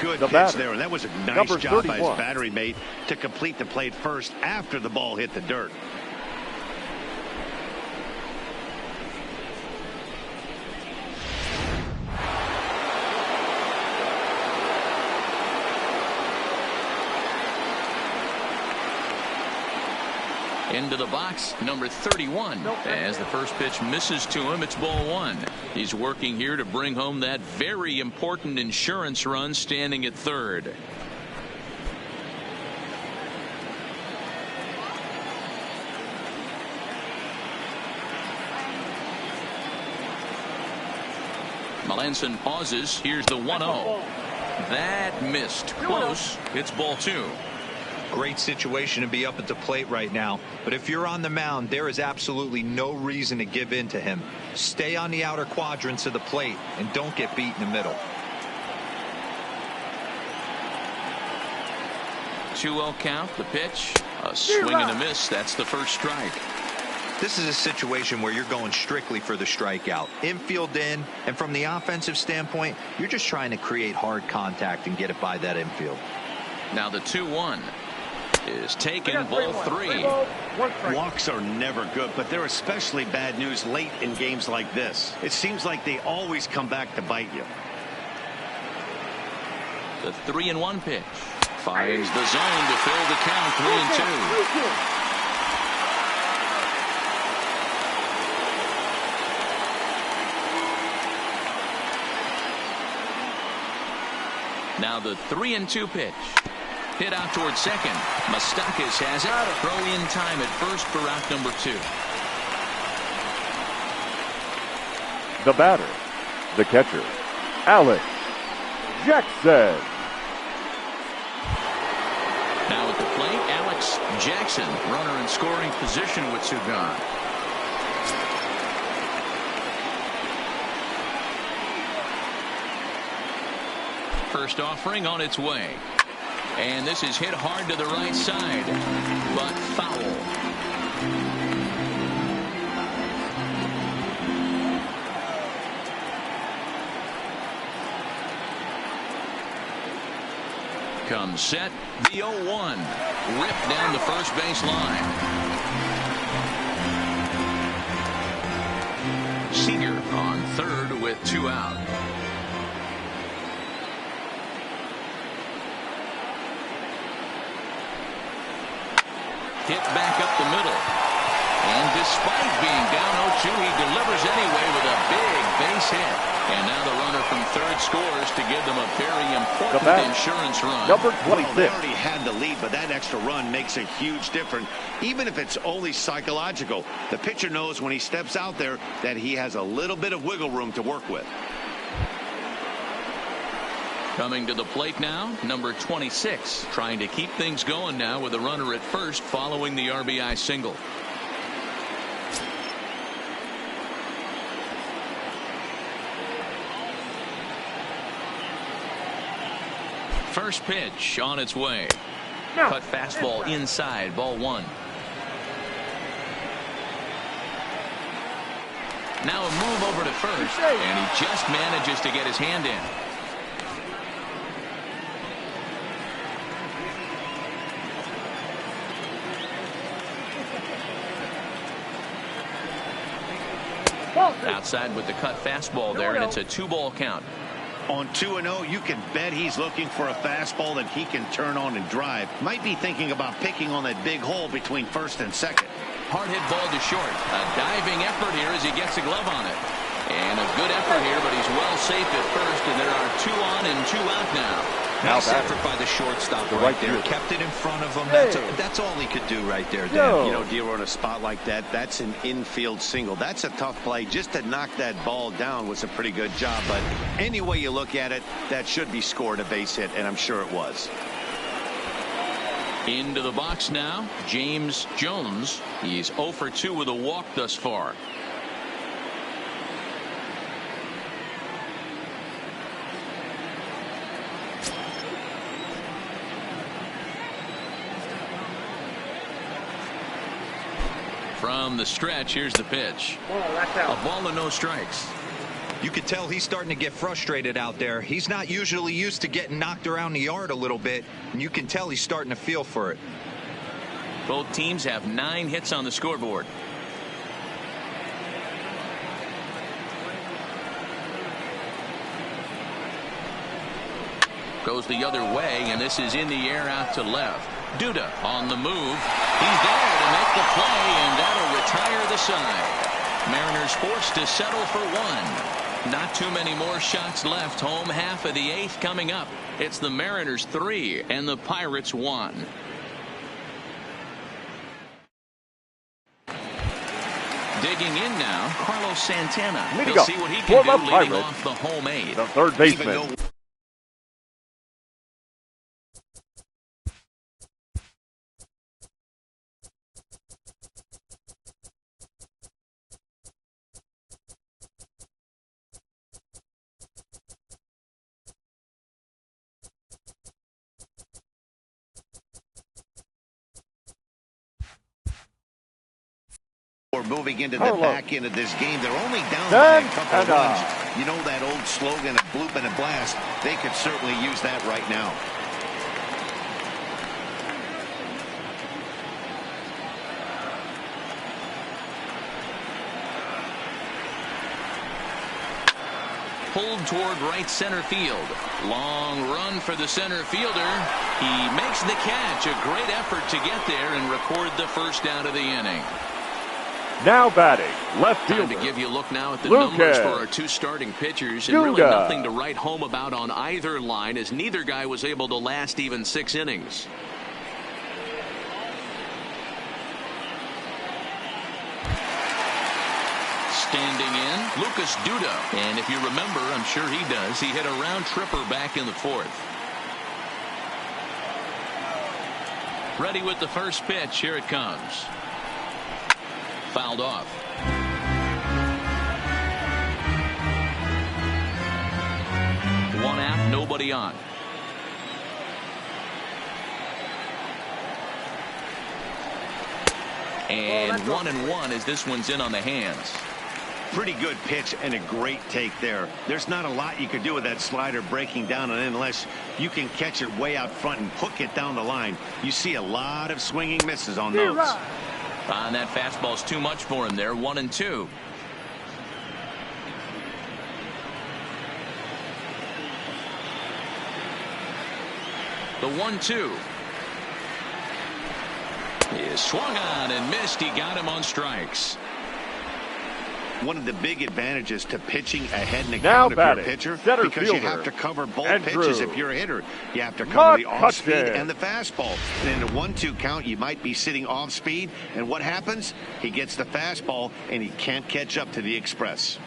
Good pitch there, and that was a nice job by his battery mate to complete the play first after the ball hit the dirt. Into the box, number 31. As the first pitch misses to him, it's ball one. He's working here to bring home that very important insurance run, standing at third. Melanson pauses. Here's the 1-0. That missed. Close. It's ball two. Great situation to be up at the plate right now. But if you're on the mound, there is absolutely no reason to give in to him. Stay on the outer quadrants of the plate and don't get beat in the middle. 2-0 count. The pitch. A swing and a miss. That's the first strike. This is a situation where you're going strictly for the strikeout. Infield in, and from the offensive standpoint, you're just trying to create hard contact and get it by that infield. Now the 2-1 is taken, ball three. Walks are never good, but they're especially bad news late in games like this. It seems like they always come back to bite you. The 3-1 pitch finds the zone to fill the count. 3-2. Now the 3-2 pitch. Hit out towards second. Moustakas has it. Throw in time at first for out number 2. The batter, the catcher, Alex Jackson. Now at the plate, Alex Jackson, runner in scoring position with 2 gone. First offering on its way. And this is hit hard to the right side, but foul. Comes set, the 0-1. Ripped down the first base line. Seager on third with 2 out. Hit back up the middle. And despite being down 0-2, he delivers anyway with a big base hit. And now the runner from third scores to give them a very important insurance run. Number 26. Well, they already had the lead, but that extra run makes a huge difference, even if it's only psychological. The pitcher knows when he steps out there that he has a little bit of wiggle room to work with. Coming to the plate now, number 26, trying to keep things going now with a runner at first following the RBI single. First pitch on its way. Cut fastball inside, ball 1. Now a move over to first, and he just manages to get his hand in. Outside with the cut fastball there, and it's a 2-ball count. On 2-0, you can bet he's looking for a fastball that he can turn on and drive. Might be thinking about picking on that big hole between first and second. Hard hit ball to short. A diving effort here as he gets a glove on it. And a good effort here, but he's well safe at first, and there are 2 on and 2 out now. Nice effort by the shortstop right there. Kept it in front of him. That's all he could do right there, Dan. You know, Dero, in a spot like that, that's an infield single. That's a tough play. Just to knock that ball down was a pretty good job. But any way you look at it, that should be scored a base hit, and I'm sure it was. Into the box now, James Jones. He's 0 for 2 with a walk thus far. From the stretch, here's the pitch. A ball and no strikes. You could tell he's starting to get frustrated out there. He's not usually used to getting knocked around the yard a little bit, and you can tell he's starting to feel for it. Both teams have 9 hits on the scoreboard. Goes the other way, and this is in the air out to left. Duda on the move. He's there to make the play, and that'll retire the side. Mariners forced to settle for one. Not too many more shots left. Home half of the eighth coming up. It's the Mariners 3 and the Pirates 1. Digging in now, Carlos Santana. We'll see what he can do leading off the home eighth. The third baseman. We're moving into the back end of this game. They're only down by a couple of runs. You know that old slogan, a bloop and a blast. They could certainly use that right now. Pulled toward right center field. Long run for the center fielder. He makes the catch. A great effort to get there and record the first out of the inning. Now batting, left fielder. Time to give you a look now at the numbers for our two starting pitchers. And really nothing to write home about on either line, as neither guy was able to last even 6 innings. Standing in, Lucas Duda. And if you remember, I'm sure he does, he hit a round tripper back in the 4th. Ready with the first pitch. Here it comes. Fouled off. One out, nobody on. And 1-1 as this one's in on the hands. Pretty good pitch and a great take there. There's not a lot you could do with that slider breaking down and in unless you can catch it way out front and hook it down the line. You see a lot of swinging misses on those. And that fastball's too much for him there. 1-2. The 1-2. He swung on and missed. He got him on strikes. One of the big advantages to pitching ahead in the count if you're a pitcher, because you have to cover both pitches if you're a hitter. You have to cover the off speed and the fastball. And in a 1-2 count, you might be sitting off speed. And what happens? He gets the fastball, and he can't catch up to the express.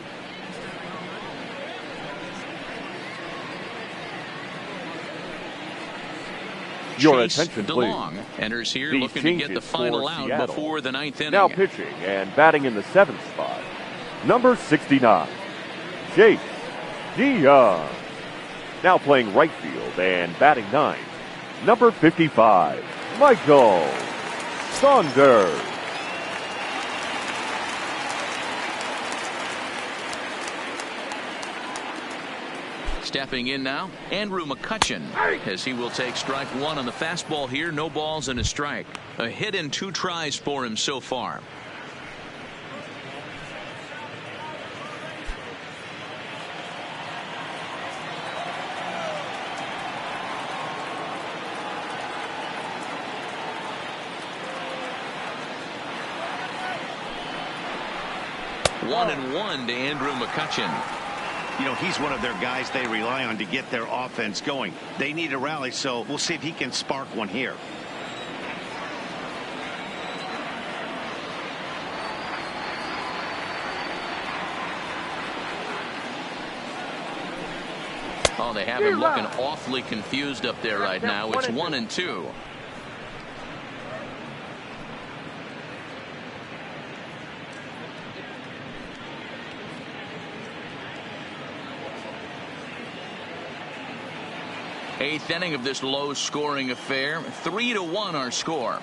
Your attention, please. DeLong enters here looking to get the final out before the 9th inning. Now pitching and batting in the 7th spot, number 69, Chase DeYoung. Now playing right field and batting 9th, number 55, Michael Saunders. Stepping in now, Andrew McCutchen, as he will take strike 1 on the fastball here. No balls and a strike. A hit and 2 tries for him so far. One and 1 to Andrew McCutchen. You know, he's one of their guys they rely on to get their offense going. They need a rally, so we'll see if he can spark one here. Oh, they have him looking awfully confused up there right now. It's 1-2. Eighth inning of this low-scoring affair. 3-1 our score.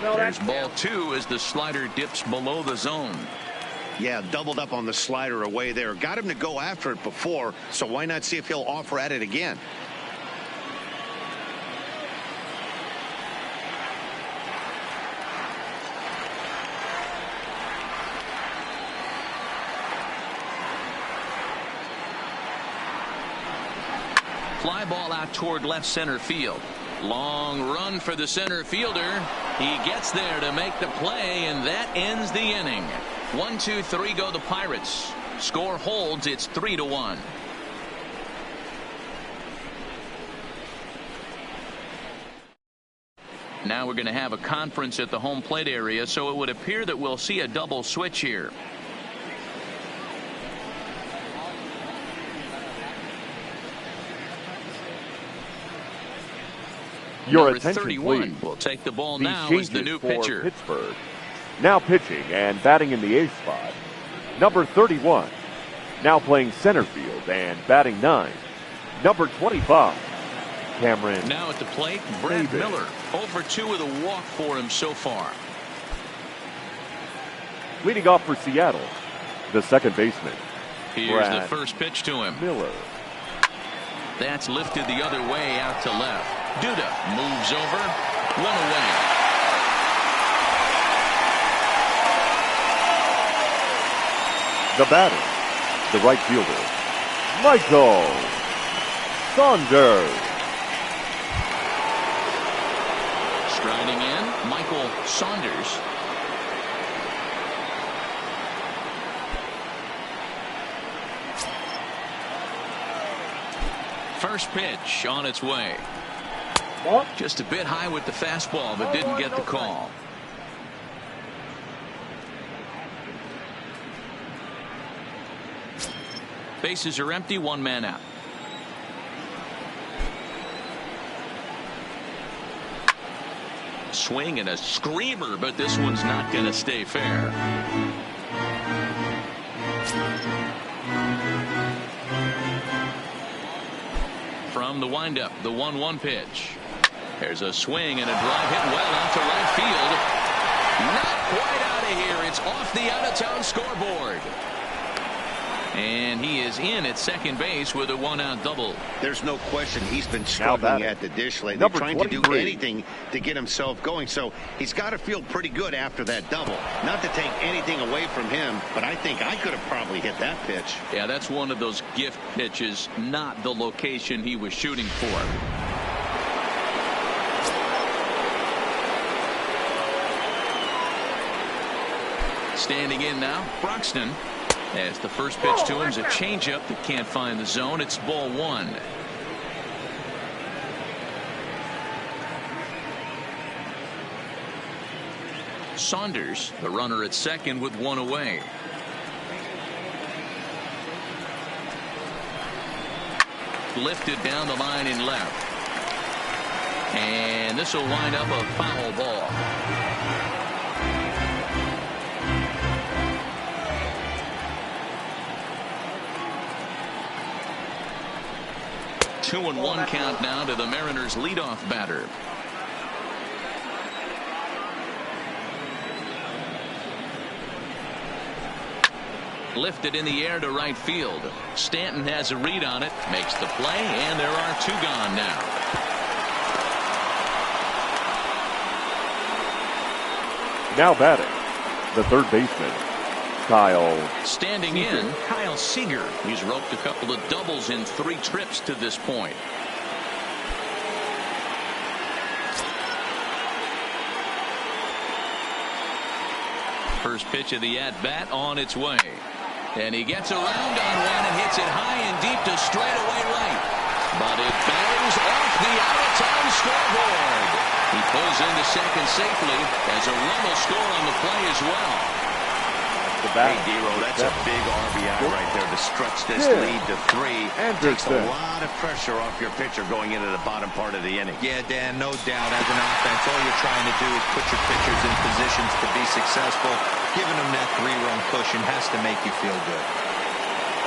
There's ball 2 as the slider dips below the zone. Yeah, doubled up on the slider away there. Got him to go after it before, so why not see if he'll offer at it again? Fly ball out toward left center field. Long run for the center fielder. He gets there to make the play, and that ends the inning. 1, 2, 3 go the Pirates. Score holds. It's 3-1. Now we're going to have a conference at the home plate area, so it would appear that we'll see a double switch here. Your Number attention, 31 please. will take the ball These now as the changes new for pitcher. Pittsburgh. Now pitching and batting in the eighth spot, number 31. Now playing center field and batting 9, number 25. Cameron. Now at the plate, Brad Davis. Miller. 0 for 2 with a walk for him so far. Leading off for Seattle, the second baseman, Here's Brad the first pitch to him. Miller. That's lifted the other way out to left. Duda moves over. 1 away. The batter, the right fielder, Michael Saunders. Striding in, Michael Saunders. First pitch on its way. Ball. Just a bit high with the fastball, but didn't get the call. Bases are empty, 1 man out. Swing and a screamer, but this one's not going to stay fair. From the windup, the 1-1 pitch. There's a swing and a drive hit well out to right field. Not quite out of here. It's off the out-of-town scoreboard. And he is in at second base with a 1-out double. There's no question he's been struggling at the dish lately, Number trying to do 23. anything to get himself going. So he's got to feel pretty good after that double. Not to take anything away from him, but I think I could have probably hit that pitch. Yeah, that's one of those gift pitches, not the location he was shooting for. Standing in now, Broxton. As the first pitch to him is a changeup that can't find the zone. It's ball 1. Saunders, the runner at second with 1 away. Lifted down the line in left. And this will wind up a foul ball. Two and 1 count now to the Mariners leadoff batter. Lifted in the air to right field. Stanton has a read on it, makes the play, and there are 2 gone now. Now batting, the third baseman, Kyle. Standing in, Kyle Seager. He's roped a couple of doubles in 3 trips to this point. First pitch of the at-bat on its way. And he gets around on one and hits it high and deep to straightaway right. But it bangs off the out-of-town scoreboard. He pulls into second safely as a run will score on the play as well. Hey, Dero, that's a big RBI right there to stretch this lead to 3. Takes a lot of pressure off your pitcher going into the bottom part of the inning. Yeah, Dan, no doubt. As an offense, all you're trying to do is put your pitchers in positions to be successful. Giving them that 3-run cushion has to make you feel good.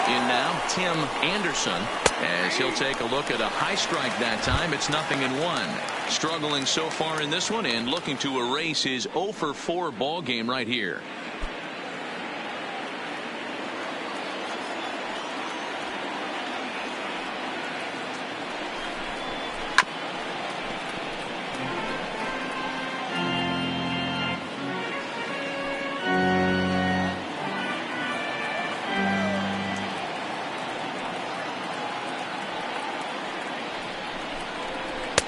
In now, Tim Anderson, as he'll take a look at a high strike that time. It's 0-1. Struggling so far in this one and looking to erase his 0 for 4 ball game right here.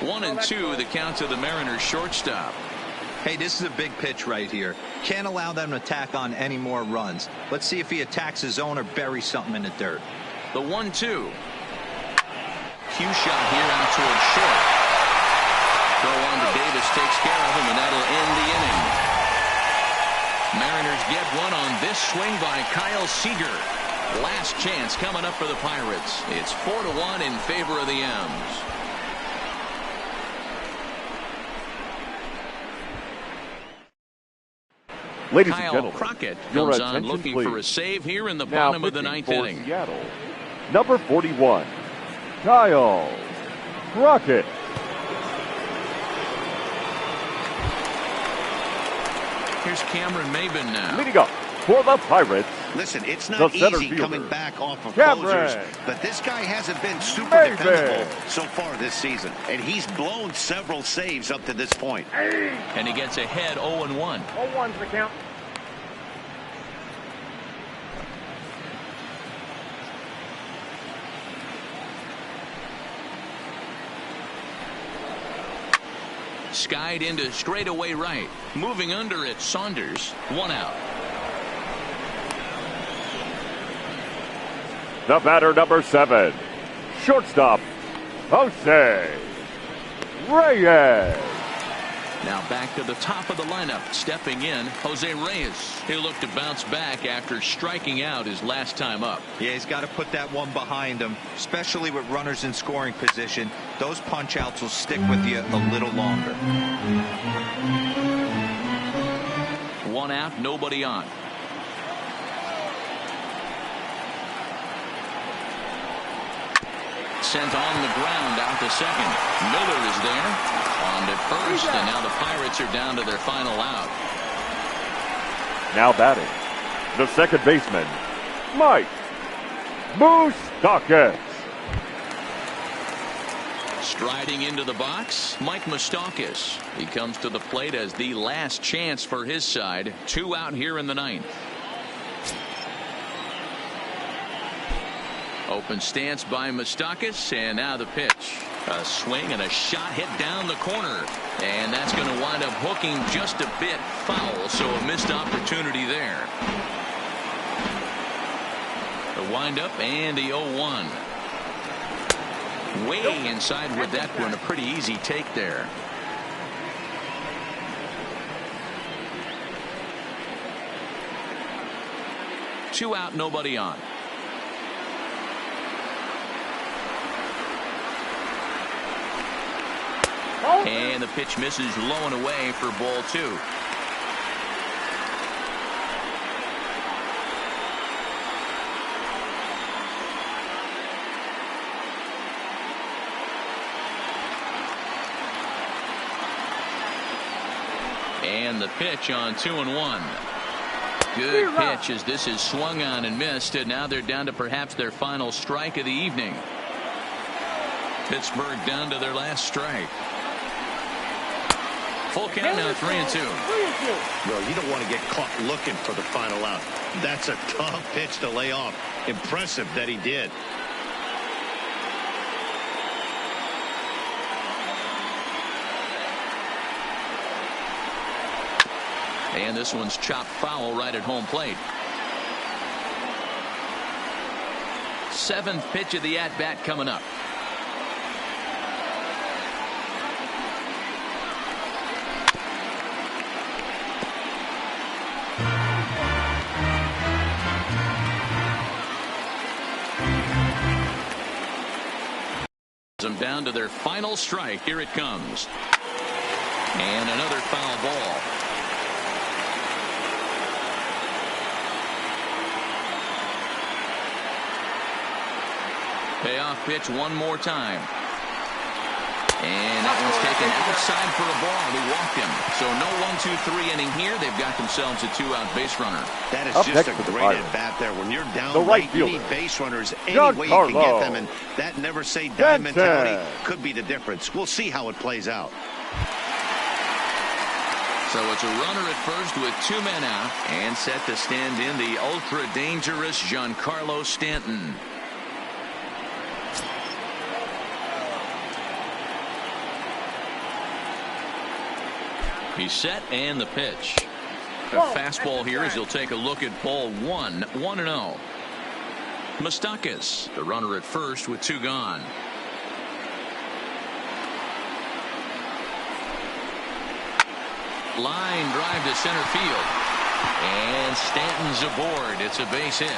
1-2, the count to the Mariners shortstop. Hey, this is a big pitch right here. Can't allow them to tack on any more runs. Let's see if he attacks his zone or buries something in the dirt. The 1-2. Cue shot here out towards short. Throw on to Davis takes care of him, and that'll end the inning. Mariners get one on this swing by Kyle Seager. Last chance coming up for the Pirates. It's 4-1 in favor of the M's. Ladies and Kyle gentlemen, Crockett your comes on attention, looking please. for a save here in the Now bottom of the pitching ninth for inning. Seattle, number 41, Kyle Crockett. Here's Cameron Maben now. Leading up for the Pirates, Listen, it's the not center easy fielder, coming back off of Cameron closers, but this guy hasn't been super Maben. dependable so far this season, and he's blown several saves up to this point. And he gets ahead 0-1. 0-1's the count. Skied into straightaway right. Moving under it, Saunders. 1 out. the batter, number 7, shortstop, Jose Reyes. Now back to the top of the lineup. Stepping in, Jose Reyes. He'll look to bounce back after striking out his last time up. Yeah, he's got to put that one behind him, especially with runners in scoring position. Those punch outs will stick with you a little longer. 1 out, nobody on. Sent on the ground out to second. Miller is there. On to first, and now the Pirates are down to their final out. Now batting, the second baseman, Mike Moustakas. Striding into the box, Mike Moustakas. He comes to the plate as the last chance for his side. 2 out here in the ninth. Open stance by Moustakas, and now the pitch. A swing and a shot hit down the corner, and that's going to wind up hooking just a bit foul, so a missed opportunity there. The windup and the 0-1. Way inside with that one, a pretty easy take there. Two out, nobody on. And the pitch misses low and away for ball 2. And the pitch on 2-1. Good pitch as this is swung on and missed, and now they're down to perhaps their final strike of the evening. Pittsburgh down to their last strike. Full count now, 3-2. Well, you don't want to get caught looking for the final out. That's a tough pitch to lay off. Impressive that he did. And this one's chopped foul right at home plate. 7th pitch of the at-bat coming up. Them down to their final strike. Here it comes. And another foul ball. Payoff pitch one more time. And that one's taken outside for a ball. They walked him. So no 1-2-3 inning here. They've got themselves a 2-out base runner. That is Up just next a for the great Pirates, at-bat there. When you're down the right late, you fielder, need base runners any way you Giancarlo can get them. And that never say die Stanton mentality could be the difference. We'll see how it plays out. So it's a runner at first with 2 men out, and set to stand in the ultra-dangerous Giancarlo Stanton. He's set and the pitch. A fastball here as he'll take a look at ball one. 1-0. Moustakas, the runner at first with 2 gone. Line drive to center field. And Stanton's aboard. It's a base hit.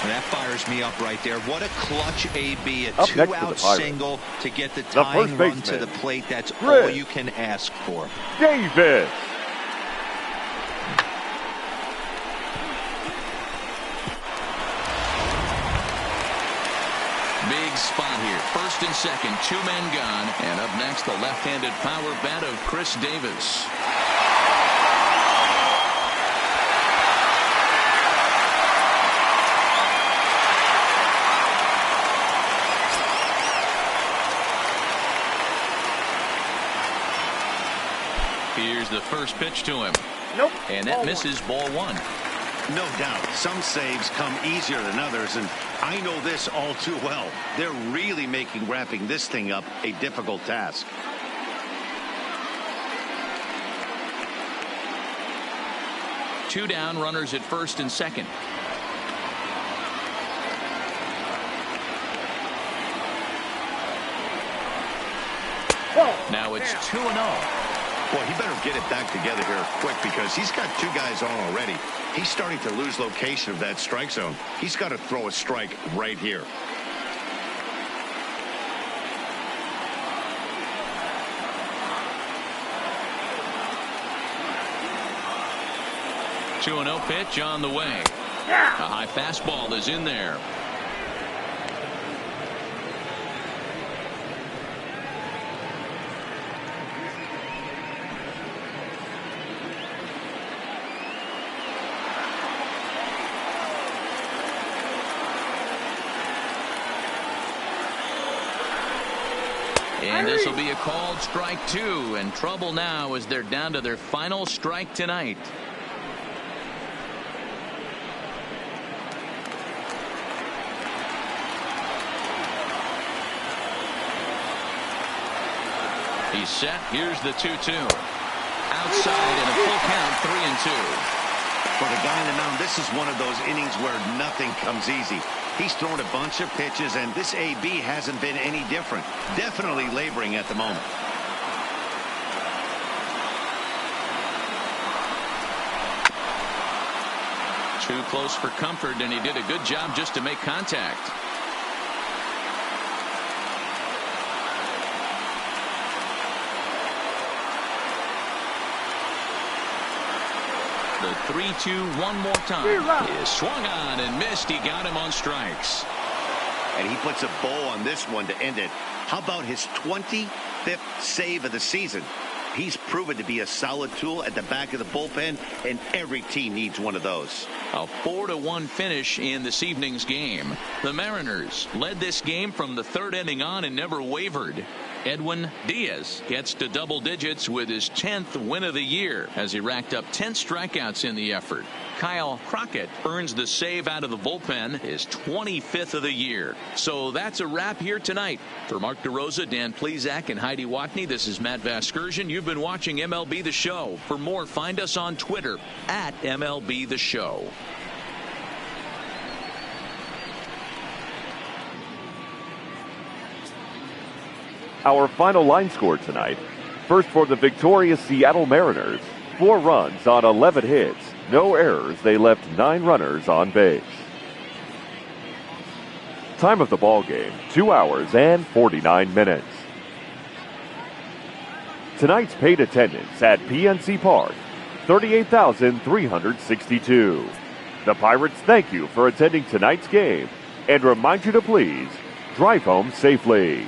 And that fires me up right there. What a clutch AB, a Up next to the 2-out Pirates, single to get the first tying run to baseman, the plate. That's Chris all you can ask for. Davis. Big spot here. First and second, 2 men gone. And up next, the left-handed power bat of Chris Davis. Here's the first pitch to him. Nope. And that misses ball 1. No doubt. Some saves come easier than others, and I know this all too well. They're really making wrapping this thing up a difficult task. Two down, runners at first and second. Now it's 2-0. Boy, he better get it back together here quick because he's got 2 guys on already. He's starting to lose location of that strike zone. He's got to throw a strike right here. Two 2-0 pitch on the way. A high fastball is in there. And this will be a called strike 2, and trouble now as they're down to their final strike tonight. He's set. Here's the 2-2. Outside and a full count, 3-2. For the guy on the mound, this is one of those innings where nothing comes easy. He's thrown a bunch of pitches, and this AB hasn't been any different. Definitely laboring at the moment. Too close for comfort, and he did a good job just to make contact. The 3-2 one more time. Is swung on and missed. He got him on strikes. And he puts a bow on this one to end it. How about his 25th save of the season? He's proven to be a solid tool at the back of the bullpen, and every team needs one of those. A 4-1 finish in this evening's game. The Mariners led this game from the 3rd inning on and never wavered. Edwin Diaz gets to double digits with his 10th win of the year as he racked up 10 strikeouts in the effort. Kyle Crockett earns the save out of the bullpen, his 25th of the year. So that's a wrap here tonight. For Mark DeRosa, Dan Plesac, and Heidi Watney, this is Matt Vasgersian. You've been watching MLB The Show. For more, find us on Twitter at MLB The Show. Our final line score tonight. First for the victorious Seattle Mariners. 4 runs on 11 hits. No errors. They left 9 runners on base. Time of the ball game, 2 hours and 49 minutes. Tonight's paid attendance at PNC Park, 38,362. The Pirates thank you for attending tonight's game and remind you to please drive home safely.